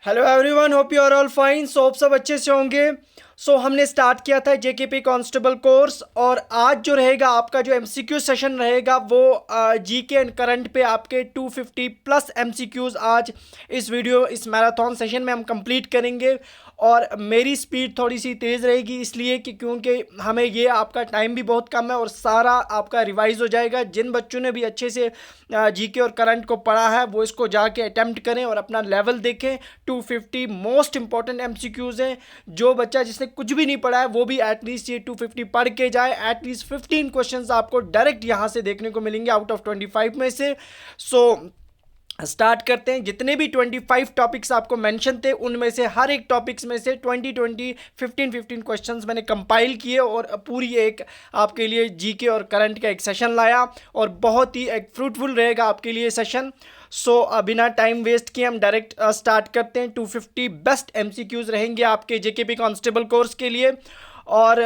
Hello everyone, hope you are all fine. So आप सब अच्छे से होंगे। हमने स्टार्ट किया था जेकेपी कांस्टेबल कोर्स, और आज जो रहेगा आपका जो एमसीक्यू सेशन रहेगा वो जीके एंड करंट पे आपके 250 प्लस एमसीक्यूज आज इस मैराथन सेशन में हम कंप्लीट करेंगे। और मेरी स्पीड थोड़ी सी तेज़ रहेगी इसलिए कि क्योंकि हमें ये आपका टाइम भी बहुत कम है और सारा आपका रिवाइज हो जाएगा। जिन बच्चों ने भी अच्छे से जीके और करंट को पढ़ा है वो इसको जाके अटेम्प्ट करें और अपना लेवल देखें। 250 मोस्ट इंपॉर्टेंट एमसीक्यूज हैं। जो बच्चा जिसने कुछ भी नहीं पढ़ा है वो भी एटलीस्ट ये 250 पढ़ के जाए। एटलीस्ट 15 क्वेश्चंस आपको डायरेक्ट यहाँ से देखने को मिलेंगे आउट ऑफ 25 में से। स्टार्ट करते हैं। जितने भी 25 टॉपिक्स आपको मेंशन थे उनमें से हर एक टॉपिक्स में से 20 15 क्वेश्चंस मैंने कंपाइल किए और पूरी एक आपके लिए जीके और करंट का एक सेशन लाया और बहुत ही एक फ्रूटफुल रहेगा आपके लिए सेशन। बिना टाइम वेस्ट किए हम डायरेक्ट स्टार्ट करते हैं। 250 बेस्ट एमसीक्यूज रहेंगे आपके जेकेपी कांस्टेबल कोर्स के लिए। और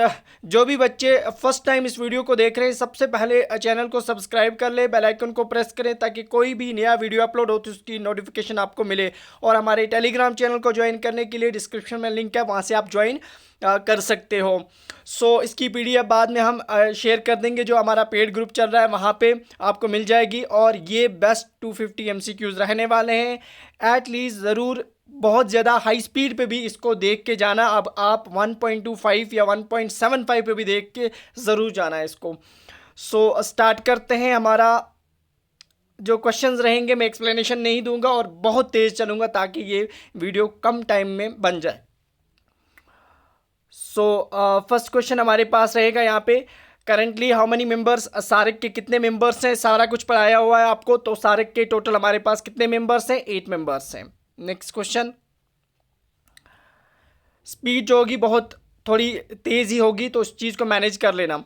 जो भी बच्चे फर्स्ट टाइम इस वीडियो को देख रहे हैं सबसे पहले चैनल को सब्सक्राइब कर ले, बेल आइकन को प्रेस करें ताकि कोई भी नया वीडियो अपलोड हो तो उसकी नोटिफिकेशन आपको मिले। और हमारे टेलीग्राम चैनल को ज्वाइन करने के लिए डिस्क्रिप्शन में लिंक है, वहाँ से आप ज्वाइन कर सकते हो। इसकी पीडीएफ बाद में हम शेयर कर देंगे। जो हमारा पेड ग्रुप चल रहा है वहाँ पे आपको मिल जाएगी। और ये बेस्ट 250 एमसीक्यूज रहने वाले हैं। एटलीस्ट ज़रूर बहुत ज़्यादा हाई स्पीड पे भी इसको देख के जाना। अब आप 1.25 या 1.75 पे भी देख के ज़रूर जाना है इसको। स्टार्ट करते हैं। हमारा जो क्वेश्चंस रहेंगे मैं एक्सप्लेनेशन नहीं दूंगा और बहुत तेज़ चलूँगा ताकि ये वीडियो कम टाइम में बन जाए। फर्स्ट क्वेश्चन हमारे पास रहेगा यहाँ पे, करेंटली हाउ मनी मेंबर्स, सारिक के कितने मेंबर्स हैं। सारा कुछ पढ़ाया हुआ है आपको, तो सारिक के टोटल हमारे पास कितने मेंबर्स हैं, 8 मेंबर्स हैं। नेक्स्ट क्वेश्चन, स्पीड जो होगी बहुत थोड़ी तेज़ ही होगी तो उस चीज़ को मैनेज कर लेना।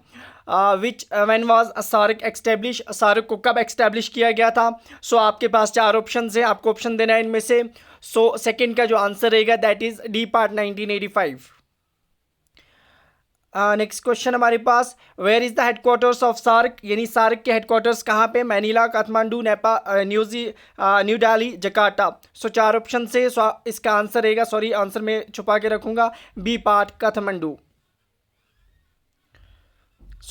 विच व्हेन वाज सारिक एक्स्टेब्लिश, सारिक को कब एक्स्टेब्लिश किया गया था। आपके पास 4 ऑप्शन हैं, आपको ऑप्शन देना है इनमें से। सेकंड का जो आंसर रहेगा that is D part 1985। Next question हमारे पास, where is the headquarters of SAARC, यानी सार्क के हेडक्वार्टर्स कहाँ पे। Manila, Kathmandu, Nepal, New Delhi, Jakarta. 4 option से इसका आंसर रहेगा, सॉरी आंसर में छुपा के रखूंगा, B part Kathmandu.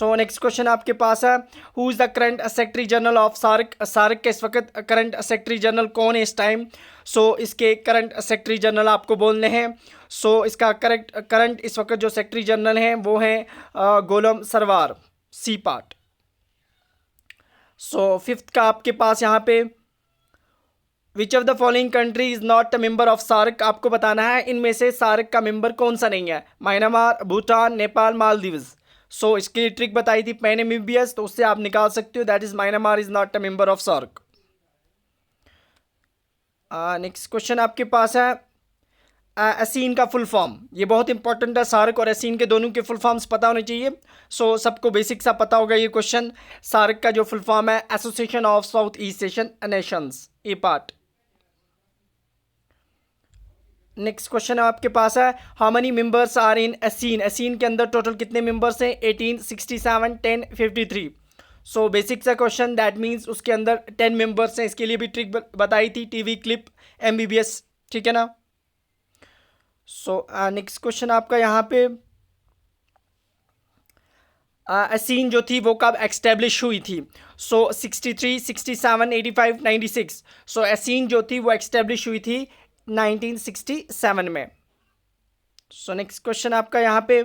Next question आपके पास है, who is the current secretary general of SAARC. SAARC के इस वक्त करंट सेक्रेटरी जनरल कौन है इस टाइम। इसके करंट सेक्रेटरी जनरल आपको बोलने हैं। इसका करंट इस वक्त जो सेक्रेटरी जनरल हैं वो हैं Golam Sarwar, C part. Fifth का आपके पास यहाँ पे, which of the following country is not a member of SAARC. आपको बताना है इनमें से सार्क का मेंबर कौन सा नहीं है। म्यांमार, भूटान, नेपाल, मालदीव्स। इसके लिए ट्रिक बताई थी पैन एमीबियस, तो उससे आप निकाल सकते हो, that is Myanmar is not a member of SAARC. Next question आपके पास है, एसीन का फुल फॉर्म। ये बहुत इंपॉर्टेंट है, सार्क और एसीन के दोनों के फुल फॉर्म्स पता होने चाहिए। सबको बेसिक सा पता होगा ये क्वेश्चन। सार्क का जो फुल फॉर्म है association of south east Asian nations, A part. Next question आपके पास है, how many members are in ASEAN. ASEAN के अंदर टोटल कितने मेंबर्स हैं, 18, 67, 10, 53। बेसिक सा क्वेश्चन, दैट मीन्स उसके अंदर 10 मेंबर्स हैं। इसके लिए भी ट्रिक बताई थी, टीवी क्लिप एमबीबीएस, ठीक है ना। नेक्स्ट क्वेश्चन आपका यहाँ पे, एसीन जो थी वो कब एक्स्टेब्लिश हुई थी। 63, 67, 85, 96। एसीन जो थी वो एक्स्टेब्लिश हुई थी 1967 में। नेक्स्ट क्वेश्चन आपका यहाँ पे,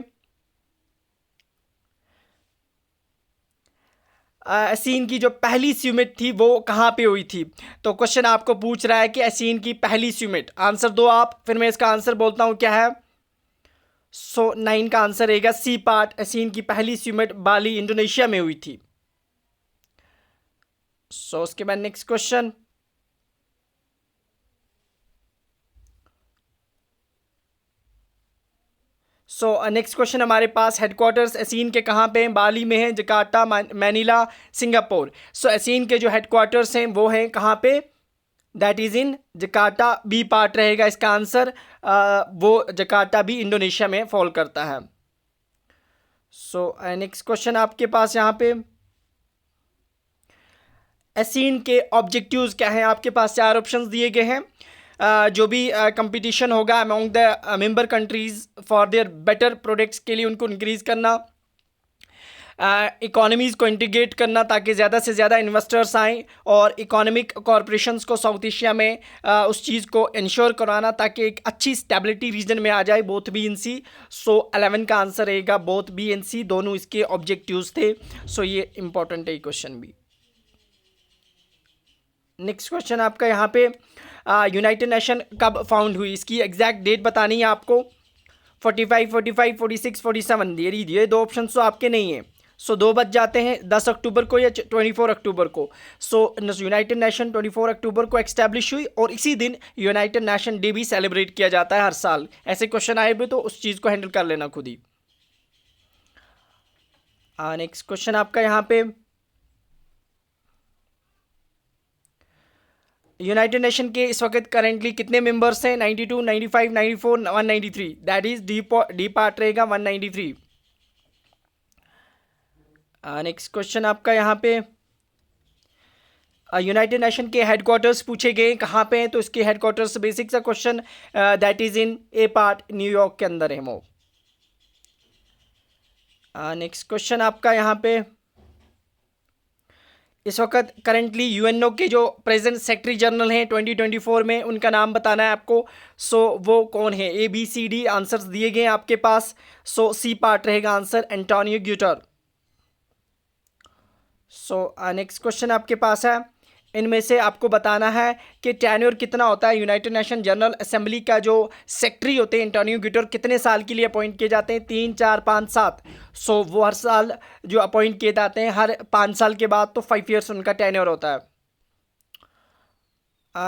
एसीन की जो पहली समिट थी वो कहाँ पे हुई थी। तो क्वेश्चन आपको पूछ रहा है कि एसीन की पहली समिट, आंसर दो आप, फिर मैं इसका आंसर बोलता हूँ क्या है। 9 का आंसर रहेगा सी पार्ट। एसीन की पहली समिट बाली, इंडोनेशिया में हुई थी। उसके बाद नेक्स्ट क्वेश्चन, नेक्स्ट क्वेश्चन हमारे पास, हेडक्वार्टर्स एसीन के कहाँ पे हैं, बाली में हैं, जकार्ता, मैनीला, सिंगापुर। एसीन के जो हेडक्वार्टर्स हैं वो हैं कहाँ पे, that is in Jakarta, B part रहेगा इसका आंसर। वो जकार्ता भी इंडोनेशिया में फॉल करता है। नेक्स्ट क्वेश्चन आपके पास यहाँ पे, एसीन के ऑब्जेक्टिव्स क्या हैं। आपके पास 4 ऑप्शंस दिए गए हैं। जो भी कंपटीशन होगा among the member countries for their better products के लिए उनको इंक्रीज़ करना, इकोनॉमीज़ को इंटीग्रेट करना ताकि ज़्यादा से ज़्यादा इन्वेस्टर्स आएँ और इकोनॉमिक कॉरपोरेशंस को साउथ एशिया में उस चीज़ को इंश्योर करवाना ताकि एक अच्छी स्टेबिलिटी रीजन में आ जाए बोथ बी एंड सी। सो 11 का आंसर रहेगा बोथ बी एंड सी, दोनों इसके ऑब्जेक्टिव्स थे। सो ये इंपॉर्टेंट है ये क्वेश्चन भी। नेक्स्ट क्वेश्चन आपका यहाँ पे यूनाइटेड नेशन कब फाउंड हुई, इसकी एग्जैक्ट डेट बतानी है आपको। 45, 45, 46, 47 ये दो ऑप्शन तो आपके नहीं है। सो दो बच जाते हैं, 10 अक्टूबर को या 24 अक्टूबर को। सो यूनाइटेड नेशन 24 अक्टूबर को एक्स्टैब्लिश हुई और इसी दिन यूनाइटेड नेशन डे भी सेलिब्रेट किया जाता है हर साल। ऐसे क्वेश्चन आए भी तो उस चीज़ को हैंडल कर लेना खुद ही। नेक्स्ट क्वेश्चन आपका यहाँ पे यूनाइटेड नेशन के इस वक्त करेंटली कितने मेंबर्स हैं? 92, 95, 94, 193। दैट इज डी पार्ट रहेगा 193। नेक्स्ट क्वेश्चन आपका यहाँ पे यूनाइटेड नेशन के हेडक्वार्टर्स पूछे गए कहाँ पे हैं, तो इसके हेडक्वार्टर्स बेसिक सा question, that is in A part New York के अंदर है वो। नेक्स्ट क्वेश्चन आपका यहाँ पे इस वक्त करेंटली यूएनओ के जो प्रेजेंट सेक्रेटरी जनरल हैं 2024 में, उनका नाम बताना है आपको। सो वो कौन है? ABCD आंसर्स दिए गए हैं आपके पास। सो सी पार्ट रहेगा answer, Antonio Guterres. So next question आपके पास है, इनमें से आपको बताना है कि टेन्योर कितना होता है यूनाइटेड नेशन जनरल असेंबली का जो सेक्रेटरी होते हैं एंटोनियो ग्यूटर, कितने साल के लिए अपॉइंट किए जाते हैं? 3, 4, 5, 7। सो वो हर साल जो अपॉइंट किए जाते हैं, हर 5 साल के बाद तो 5 ईयर्स उनका टेन्योर होता है।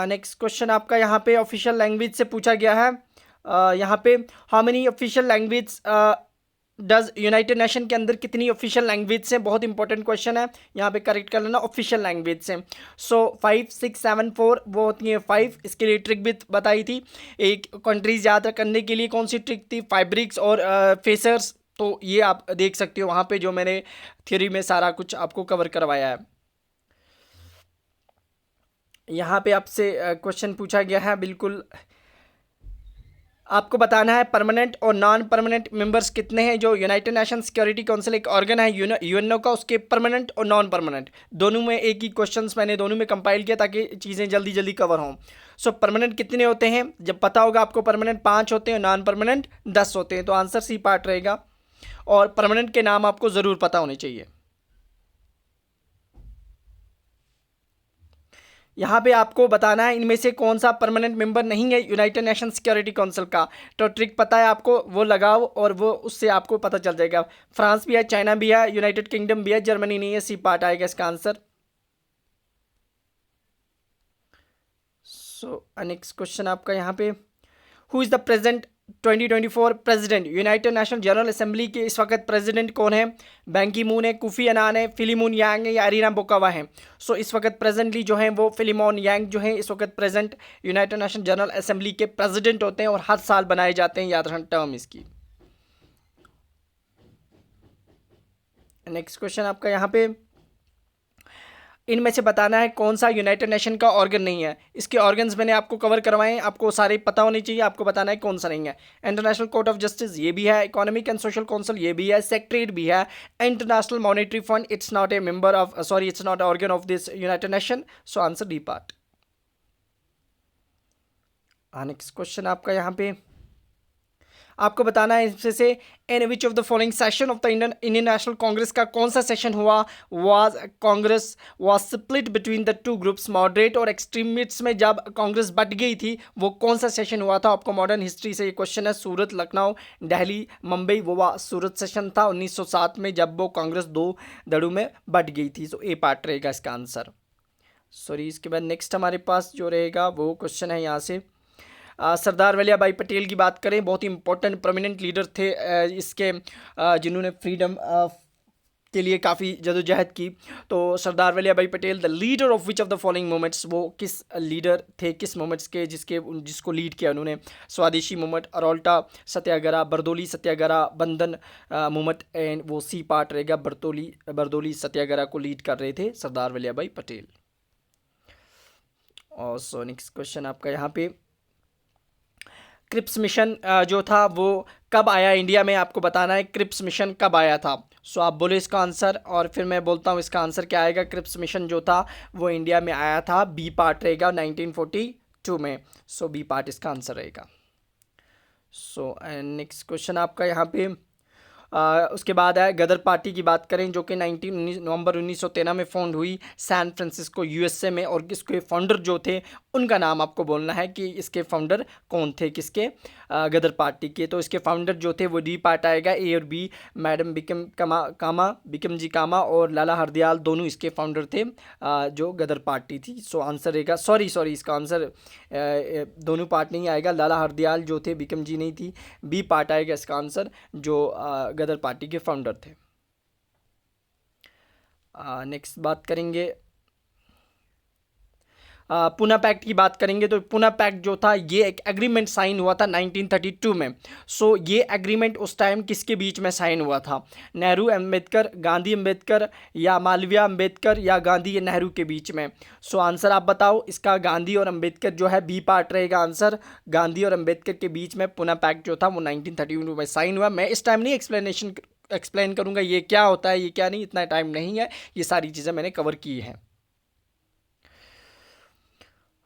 नेक्स्ट क्वेश्चन आपका यहाँ पे ऑफिशियल लैंग्वेज से पूछा गया है। यहाँ पे how many official language does United nation के अंदर कितनी ऑफिशियल लैंग्वेज से, बहुत इंपॉर्टेंट क्वेश्चन है, यहाँ पे करेक्ट कर लेना ऑफिशियल लैंग्वेज से। सो 5, 6, 7, 4 वो होती है 5। इसके लिए ट्रिक भी बताई थी, एक कंट्रीज याद करने के लिए कौन सी ट्रिक थी? फाइब्रिक्स और फेसर्स। तो ये आप देख सकते हो वहाँ पे जो मैंने थ्योरी में सारा कुछ आपको कवर करवाया है। यहाँ पे आपसे क्वेश्चन पूछा गया है, बिल्कुल आपको बताना है परमानेंट और नॉन परमानेंट मेंबर्स कितने हैं। जो यूनाइटेड नेशन सिक्योरिटी काउंसिल एक ऑर्गन है यूएनओ का, उसके परमानेंट और नॉन परमानेंट दोनों में एक ही क्वेश्चंस मैंने दोनों में कंपाइल किया ताकि चीज़ें जल्दी जल्दी कवर हों। सो परमानेंट कितने होते हैं? जब पता होगा आपको, परमानेंट 5 होते हैं, नॉन परमानेंट 10 होते हैं। तो आंसर सी पार्ट रहेगा और परमानेंट के नाम आपको ज़रूर पता होने चाहिए। यहाँ पे आपको बताना है इनमें से कौन सा परमानेंट मेंबर नहीं है यूनाइटेड नेशन सिक्योरिटी काउंसिल का। तो ट्रिक पता है आपको, वो लगाओ और वो उससे आपको पता चल जाएगा। फ्रांस भी है, चाइना भी है, यूनाइटेड किंगडम भी है, जर्मनी नहीं है। सी पार्ट आएगा इसका आंसर। सो नेक्स्ट क्वेश्चन आपका यहाँ पे, who is the present 2024 president? United nation general assembly के इस वक्त प्रेसिडेंट कौन है? बैन की मून है, कोफी अनान है, फिलिमोन यांग है या अरीना बोकावा है? सो इस वक्त प्रेजेंटली जो है वो फिलिमोन यांग जो है इस वक्त present United nation general assembly के प्रेसिडेंट होते हैं और हर साल बनाए जाते हैं, याद रखना टर्म इसकी। नेक्स्ट क्वेश्चन आपका यहाँ पे, इनमें से बताना है कौन सा यूनाइटेड नेशन का ऑर्गन नहीं है। इसके ऑर्गन्स मैंने आपको कवर करवाए हैं, आपको सारे पता होने चाहिए। आपको बताना है कौन सा नहीं है। इंटरनेशनल कोर्ट ऑफ जस्टिस ये भी है, इकोनॉमिक एंड सोशल काउंसिल ये भी है, सेक्रेटरीट भी है, international monetary fund it's not a member of, sorry it's not organ of this united nation. So answer D part. Next question आपका यहाँ पे, आपको बताना है इसमें से in which of the following session of the Indian National Congress का कौन सा सेशन हुआ was Congress was split between the two groups, moderate और एक्सट्रीमिस्ट्स में जब कांग्रेस बट गई थी वो कौन सा सेशन हुआ था? आपको मॉडर्न हिस्ट्री से ये क्वेश्चन है। सूरत, लखनऊ, दिल्ली, मुंबई, वो सूरत सेशन था 1907 में जब वो कांग्रेस 2 धड़ों में बट गई थी। तो ए पार्ट रहेगा इसका आंसर। सॉरी, इसके बाद नेक्स्ट हमारे पास जो रहेगा वो क्वेश्चन है यहाँ से, सरदार वल्लभ भाई पटेल की बात करें, बहुत ही इंपॉर्टेंट प्रोमिनेंट लीडर थे इसके, जिन्होंने फ्रीडम के लिए काफ़ी जदोजहद की। तो सरदार Vallabh Bhai Patel the leader of which of the following movements, वो किस लीडर थे, किस मूवमेंट्स के जिसको लीड किया उन्होंने? स्वदेशी मूवमेंट, अरोल्टा सत्याग्रह, बरदोली सत्याग्रह, बंधन मूवमेंट, एंड वो सी पार्ट रहेगा, बरदोली सत्याग्रह को लीड कर रहे थे सरदार वल्लभ भाई पटेल। और सो नेक्स्ट क्वेश्चन आपका यहाँ पे, क्रिप्स मिशन जो था वो कब आया इंडिया में, आपको बताना है क्रिप्स मिशन कब आया था। सो आप बोलो इसका आंसर और फिर मैं बोलता हूँ इसका आंसर क्या आएगा। क्रिप्स मिशन जो था वो इंडिया में आया था, बी पार्ट रहेगा 1942 में। सो बी पार्ट इसका आंसर रहेगा। सो नेक्स्ट क्वेश्चन आपका यहाँ पे उसके बाद है गदर पार्टी की बात करें, जो कि 19 नवंबर 1913 में फाउंड हुई सैन फ्रांसिस्को यूएसए में, और इसके फाउंडर जो थे उनका नाम आपको बोलना है कि इसके फाउंडर कौन थे, किसके गदर पार्टी के। तो इसके फाउंडर जो थे वो डी पार्ट आएगा, ए और बी, मैडम बिकम जी कामा और लाला हरदयाल दोनों इसके फाउंडर थे जो गदर पार्टी थी। सो आंसर रहेगा, सॉरी इसका आंसर दोनों पार्ट नहीं आएगा, लाला हरदयाल जो थे, बिकम जी नहीं थी, बी पार्ट आएगा इसका आंसर, जो गदर पार्टी के फाउंडर थे। नेक्स्ट बात करेंगे पूना पैक्ट की बात करेंगे। तो पूना पैक्ट जो था ये एक एग्रीमेंट साइन हुआ था 1932 में। सो ये एग्रीमेंट उस टाइम किसके बीच में साइन हुआ था, नेहरू अम्बेडकर, गांधी अम्बेडकर, या मालवीय अम्बेडकर, या गांधी या नेहरू के बीच में। सो आंसर आप बताओ इसका। गांधी और अम्बेडकर जो है, बी पार्ट रहेगा आंसर, गांधी और अम्बेडकर के बीच में पूना पैक्ट जो था वो 1932 में साइन हुआ। मैं इस टाइम नहीं एक्सप्लेन करूंगा ये क्या होता है ये क्या नहीं, इतना टाइम नहीं है, ये सारी चीज़ें मैंने कवर की हैं।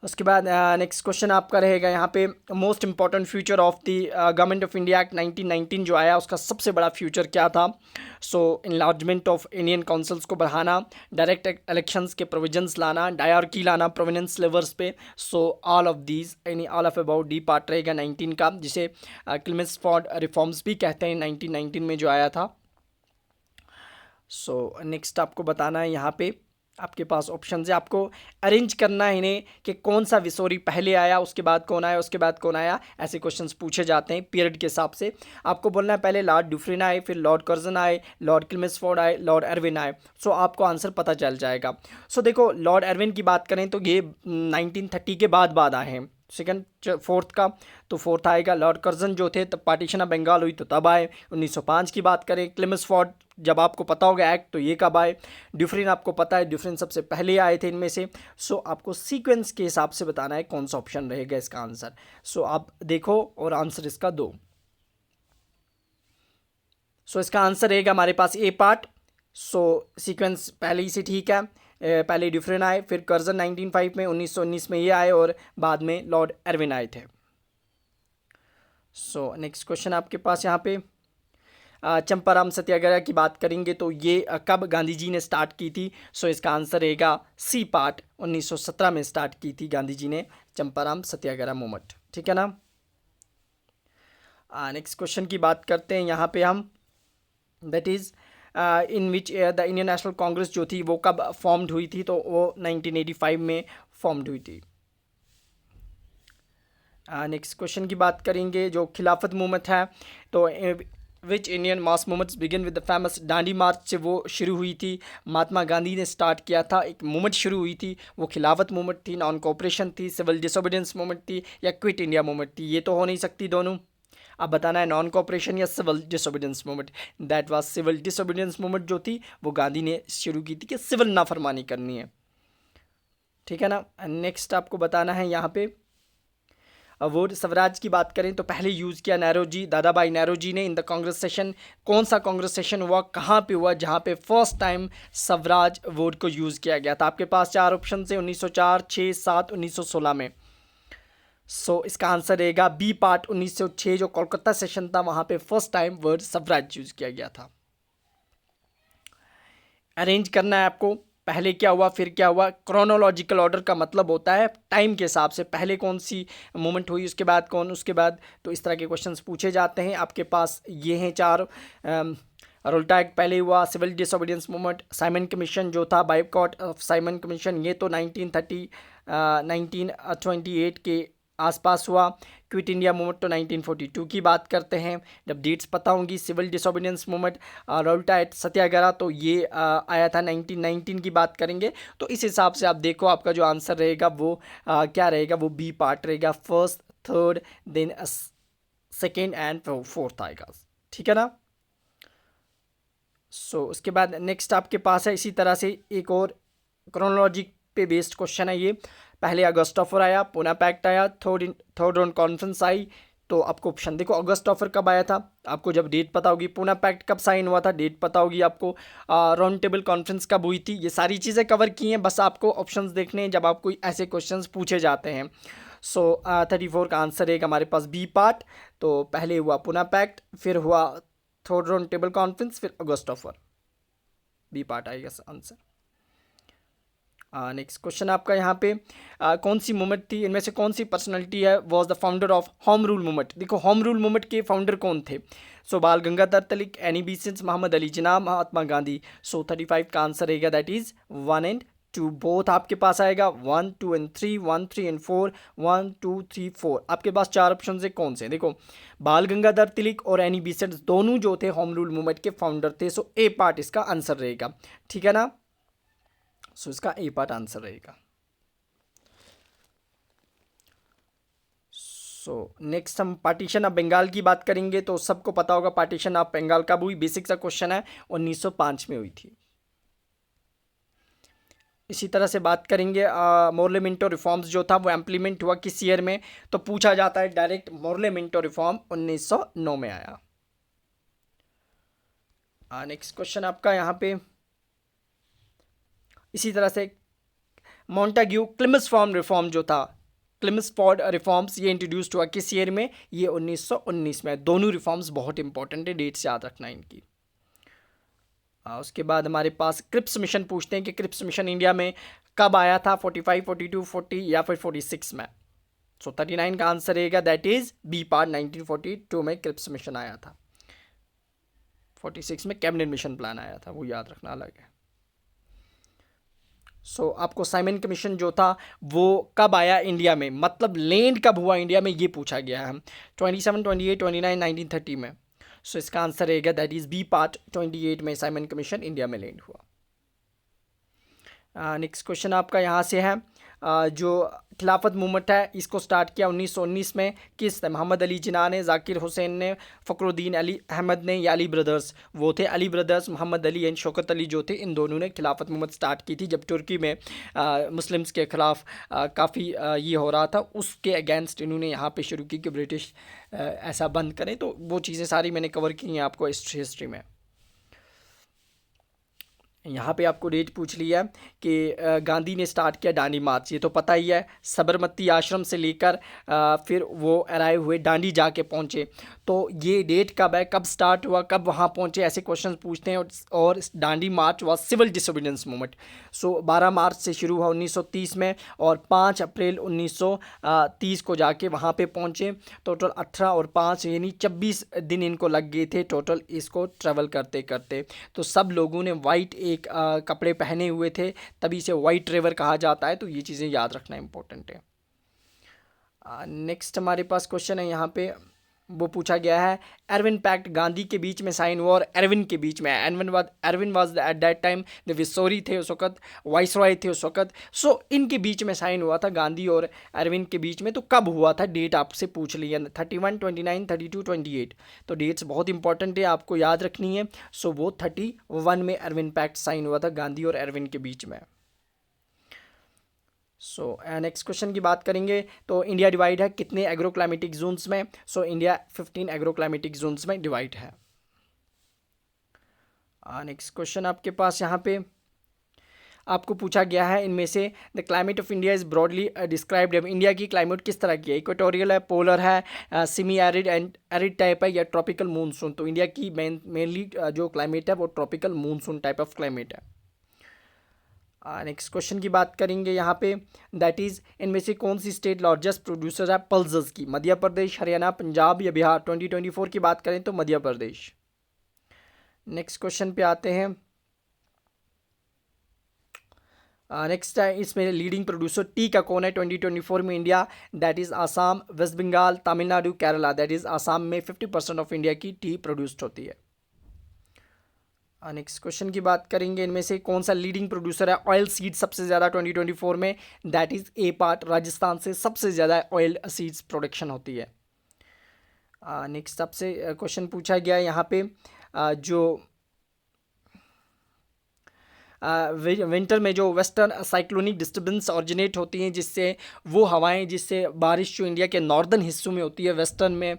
उसके बाद नेक्स्ट क्वेश्चन आपका रहेगा यहाँ पे, most important future of the government of India act 1919 जो आया उसका सबसे बड़ा फ्यूचर क्या था। सो इनलार्जमेंट ऑफ इंडियन काउंसिल्स को बढ़ाना, डायरेक्ट इलेक्शंस के प्रोविजंस लाना, डायरकी लाना प्रोविनेंस लेवल्स पे। सो all of these all of about D part रहेगा 19 का, जिसे क्लेमेंसफोर्ड रिफॉर्म्स भी कहते हैं, 1919 में जो आया था। सो नेक्स्ट आपको बताना है यहाँ पे, आपके पास ऑप्शन है, आपको अरेंज करना है इन्हें कि कौन सा विसोरी पहले आया, उसके बाद कौन आया, उसके बाद कौन आया, ऐसे क्वेश्चंस पूछे जाते हैं पीरियड के हिसाब से। आपको बोलना है पहले लॉर्ड डुफरिन आए, फिर लॉर्ड कर्जन आए, लॉर्ड क्लेमेंसफोर्ड आए, लॉर्ड एरविन आए। सो आपको आंसर पता चल जाएगा। सो देखो लॉर्ड एरविन की बात करें तो ये 1930 के बाद आए हैं, सेकंड फोर्थ का, तो फोर्थ आएगा। लॉर्ड कर्जन जो थे तब पार्टीशन ऑफ बंगाल हुई तो तब आए, 1905 की बात करें। क्लेमेंसफोर्ड जब आपको पता होगा एक्ट तो ये कब आए। ड्यूफरिन आपको पता है, ड्यूफरिन सबसे पहले आए थे इनमें से। सो आपको सीक्वेंस के हिसाब से बताना है कौन सा ऑप्शन रहेगा इसका आंसर। सो आप देखो और आंसर इसका दो। सो इसका आंसर रहेगा हमारे पास ए पार्ट। सो सीक्वेंस पहले ही से ठीक है, पहले ड्यूफरिन आए, फिर कर्जन 1905 में, 1919 में ये आए, और बाद में लॉर्ड एरविन आए थे। सो नेक्स्ट क्वेश्चन आपके पास यहाँ पे, चंपाराम सत्याग्रह की बात करेंगे तो ये कब गांधी जी ने स्टार्ट की थी। सो इसका आंसर रहेगा सी पार्ट, 1917 में स्टार्ट की थी गांधी जी ने चंपाराम सत्याग्रह मूवमेंट, ठीक है ना। नेक्स्ट क्वेश्चन की बात करते हैं यहाँ पे हम, that is in which the Indian National Congress जो थी वो कब फॉर्म्ड हुई थी। तो वो 1985 में फॉर्म्ड हुई थी। नेक्स्ट क्वेश्चन की बात करेंगे, जो खिलाफत मूवमेंट है, तो which Indian mass movements begin with the famous Dandi march से वो शुरू हुई थी। महात्मा गांधी ने स्टार्ट किया था, एक मूवमेंट शुरू हुई थी, वो खिलाफत मूवमेंट थी, नॉन कोऑपरेशन थी, सिविल डिसोबीडियंस मूवमेंट थी, या क्विट इंडिया मूवमेंट थी। ये तो हो नहीं सकती दोनों। अब बताना है नॉन कोऑपरेशन या civil disobedience movement. That was civil disobedience movement जो थी वो गांधी ने शुरू की थी कि सिविल नाफरमानी करनी है, ठीक है ना। नेक्स्ट आपको बताना है यहाँ पे, वोट स्वराज की बात करें तो पहले यूज़ किया नेहरू दादा भाई नेहरू जी ने इन द कांग्रेस सेशन। कौन सा कांग्रेस सेशन हुआ, कहाँ पे हुआ, जहाँ पे फर्स्ट टाइम स्वराज वोट को यूज़ किया गया था। आपके पास चार ऑप्शन है, 1904, 6, 7, 1916 में। सो इसका आंसर रहेगा बी पार्ट, 1906 जो कोलकाता सेशन था वहाँ पे first time word Swaraj use किया गया था। अरेंज करना है आपको, पहले क्या हुआ फिर क्या हुआ। क्रोनोलॉजिकल ऑर्डर का मतलब होता है टाइम के हिसाब से, पहले कौन सी मूवमेंट हुई, उसके बाद कौन, उसके बाद, तो इस तरह के क्वेश्चंस पूछे जाते हैं। आपके पास ये हैं चार। रोल्टा एक्ट पहले हुआ, civil disobedience movement, Simon commission जो था, बाइकॉट ऑफ साइमन कमीशन, ये तो 1928 के आसपास हुआ। क्विट इंडिया मूवमेंट तो 1942 की बात करते हैं, जब डेट्स पता होंगी। Civil disobedience movement, Rowlatt act satyagraha, तो ये आया था 1919 की बात करेंगे। तो इस हिसाब से आप देखो आपका जो आंसर रहेगा वो क्या रहेगा, वो बी पार्ट रहेगा, first, third, then second and fourth आएगा, ठीक है ना। सो उसके बाद नेक्स्ट आपके पास है इसी तरह से एक और क्रोनोलॉजी पे बेस्ड क्वेश्चन है ये। पहले अगस्टा फॉर आया, पूना पैक्ट आया, थर्ड रॉन कॉन्फ्रेंस आई, तो आपको ऑप्शन देखो, अगस्त ऑफर कब आया था, आपको जब डेट पता होगी, पूना पैक्ट कब साइन हुआ था, डेट पता होगी आपको, राउंड टेबल कॉन्फ्रेंस कब हुई थी, ये सारी चीज़ें कवर की हैं। बस आपको ऑप्शंस देखने हैं जब आपको ऐसे क्वेश्चंस पूछे जाते हैं। सो 34 का आंसर है हमारे पास बी पार्ट। तो पहले हुआ पूना पैक्ट, फिर हुआ थर्ड राउंड टेबल कॉन्फ्रेंस, फिर अगस्त ऑफर, बी पार्ट आएगा आंसर। नेक्स्ट क्वेश्चन आपका यहाँ पे कौन सी मूवमेंट थी, इनमें से कौन सी पर्सनालिटी है was the founder of home rule movement. देखो होम रूल मूवमेंट के फाउंडर कौन थे, सो बाल गंगाधर तिलक, एनी बेसेंट, मोहम्मद अली जिन्ना, महात्मा गांधी। सो 35 का आंसर रहेगा दैट इज 1 एंड 2, बोथ आपके पास आएगा 1 2 एंड 3, 1 3 एंड 4, 1 2 3 4। आपके पास 4 ऑप्शन है, कौन से, देखो बाल गंगाधर तिलक और एनी बेसेंट दोनों जो थे होम रूल मूवमेंट के फाउंडर थे। सो ए पार्ट इसका आंसर रहेगा, ठीक है ना। सो इसका ए पार्ट आंसर रहेगा। सो नेक्स्ट हम पार्टीशन ऑफ बंगाल की बात करेंगे। तो सबको पता होगा पार्टीशन ऑफ बंगाल कब हुई, बेसिक सा क्वेश्चन है, 1905 में हुई थी। इसी तरह से बात करेंगे मोर्लेमेंटो रिफॉर्म्स जो था वो इम्प्लीमेंट हुआ किस ईयर में, तो पूछा जाता है डायरेक्ट, मोर्लेमेंटो रिफॉर्म 1909 में आया। नेक्स्ट क्वेश्चन आपका यहाँ पे इसी तरह से मॉन्टेग्यू क्लिमस फॉर्म रिफॉर्म जो था, क्लिमस फॉर्ड रिफॉर्म्स, ये इंट्रोड्यूस्ड हुआ किस ईयर में, ये 1919 में। दोनों रिफॉर्म्स बहुत इंपॉर्टेंट है, डेट्स याद रखना इनकी। उसके बाद हमारे पास क्रिप्स मिशन पूछते हैं कि क्रिप्स मिशन इंडिया में कब आया था, 45, 42, 40 या फिर 46 में। सो 39 का आंसर रहेगा दैट इज बी पार्ट, 1942 में क्रिप्स मिशन आया था। 46 में कैबिनेट मिशन प्लान आया था, वो याद रखना अलग है। सो आपको साइमन कमीशन जो था वो कब आया इंडिया में, मतलब लैंड कब हुआ इंडिया में, ये पूछा गया है। 27, 28, 29, 1930 में। सो इसका आंसर रहेगा दैट इज बी पार्ट, 28 में साइमन कमीशन इंडिया में लैंड हुआ। नेक्स्ट क्वेश्चन आपका यहाँ से है जो खिलाफत मूवमेंट है इसको स्टार्ट किया 1919 में किस ने, मोहम्मद अली जिन्ना ने, जाकिर हुसैन ने, फ़खरुद्दीन अली अहमद ने, या अली ब्रदर्स। वो थे अली ब्रदर्स, मोहम्मद अली एंड शौकत अली जो थे, इन दोनों ने खिलाफत मूवमेंट स्टार्ट की थी जब तुर्की में मुस्लिम्स के ख़िलाफ़ काफ़ी ये हो रहा था, उसके अगेंस्ट इन्होंने यहाँ पे शुरू की कि ब्रिटिश ऐसा बंद करें। तो वो चीज़ें सारी मैंने कवर की हैं आपको हिस्ट्री में। यहाँ पे आपको डेट पूछ लिया कि गांधी ने स्टार्ट किया डांडी मार्च, ये तो पता ही है, साबरमती आश्रम से लेकर फिर वो अराइव हुए, डांडी जाके पहुँचे। तो ये डेट कब है, कब स्टार्ट हुआ, कब वहाँ पहुँचे, ऐसे क्वेश्चन पूछते हैं। और डांडी मार्च वाज सिविल डिसोबीडियंस मूवमेंट। सो 12 मार्च से शुरू हुआ 1930 में और 5 अप्रैल 1930 को जाके वहाँ पे पहुँचे। टोटल 18 और 5 यानी 26 दिन इनको लग गए थे टोटल इसको ट्रैवल करते करते। तो सब लोगों ने वाइट कपड़े पहने हुए थे, तभी से वाइट रिवर कहा जाता है। तो ये चीज़ें याद रखना इंपॉर्टेंट है। नेक्स्ट हमारे पास क्वेश्चन है यहाँ पे, वो पूछा गया है एरविन पैक्ट गांधी के बीच में साइन हुआ और एरविन के बीच में। Irwin was at that time the viceroy थे उस वक्त, वाइसरॉय थे उस वक्त। सो इनके बीच में साइन हुआ था गांधी और एरविन के बीच में। तो कब हुआ था, डेट आपसे पूछ लिया, 31, 29, 32, 28। तो डेट्स बहुत इंपॉर्टेंट है, आपको याद रखनी है। सो वो 31 में एरविन पैक्ट साइन हुआ था गांधी और एरविन के बीच में। सो नेक्स्ट क्वेश्चन की बात करेंगे तो इंडिया डिवाइड है कितने एग्रो क्लाइमेटिक जोन्स में। So India 15 agro climatic zones में डिवाइड है। नेक्स्ट क्वेश्चन आपके पास यहाँ पे आपको पूछा गया है इनमें से the climate of India is broadly described. India की क्लाइमेट किस तरह की है, इक्वेटोरियल है, पोलर है, semi arid and arid type है, या ट्रॉपिकल मूनसून। तो इंडिया की मेनली जो क्लाइमेट है वो tropical monsoon type of climate है। नेक्स्ट क्वेश्चन की बात करेंगे यहाँ पे, दैट इज़ इनमें से कौन सी स्टेट लार्जेस्ट प्रोड्यूसर है पल्सेस की, मध्य प्रदेश, हरियाणा, पंजाब या बिहार। 2024 की बात करें तो मध्य प्रदेश। नेक्स्ट क्वेश्चन पे आते हैं। नेक्स्ट है इसमें लीडिंग प्रोड्यूसर टी का कौन है 2024 में India, that is Assam, West Bengal, Tamil Nadu, Kerala. That is Assam में 50% ऑफ इंडिया की टी प्रोड्यूस्ड होती है। नेक्स्ट क्वेश्चन की बात करेंगे इनमें से कौन सा लीडिंग प्रोड्यूसर है ऑयल सीड सबसे ज़्यादा 2024 में, that is a part, Rajasthan से सबसे ज़्यादा ऑयल सीड्स प्रोडक्शन होती है। नेक्स्ट आपसे क्वेश्चन पूछा गया यहाँ पे जो विंटर में जो वेस्टर्न साइक्लोनिक डिस्टर्बेंस ऑरिजिनेट होती हैं, जिससे वो हवाएं, जिससे बारिश जो इंडिया के नॉर्दर्न हिस्सों में होती है वेस्टर्न में,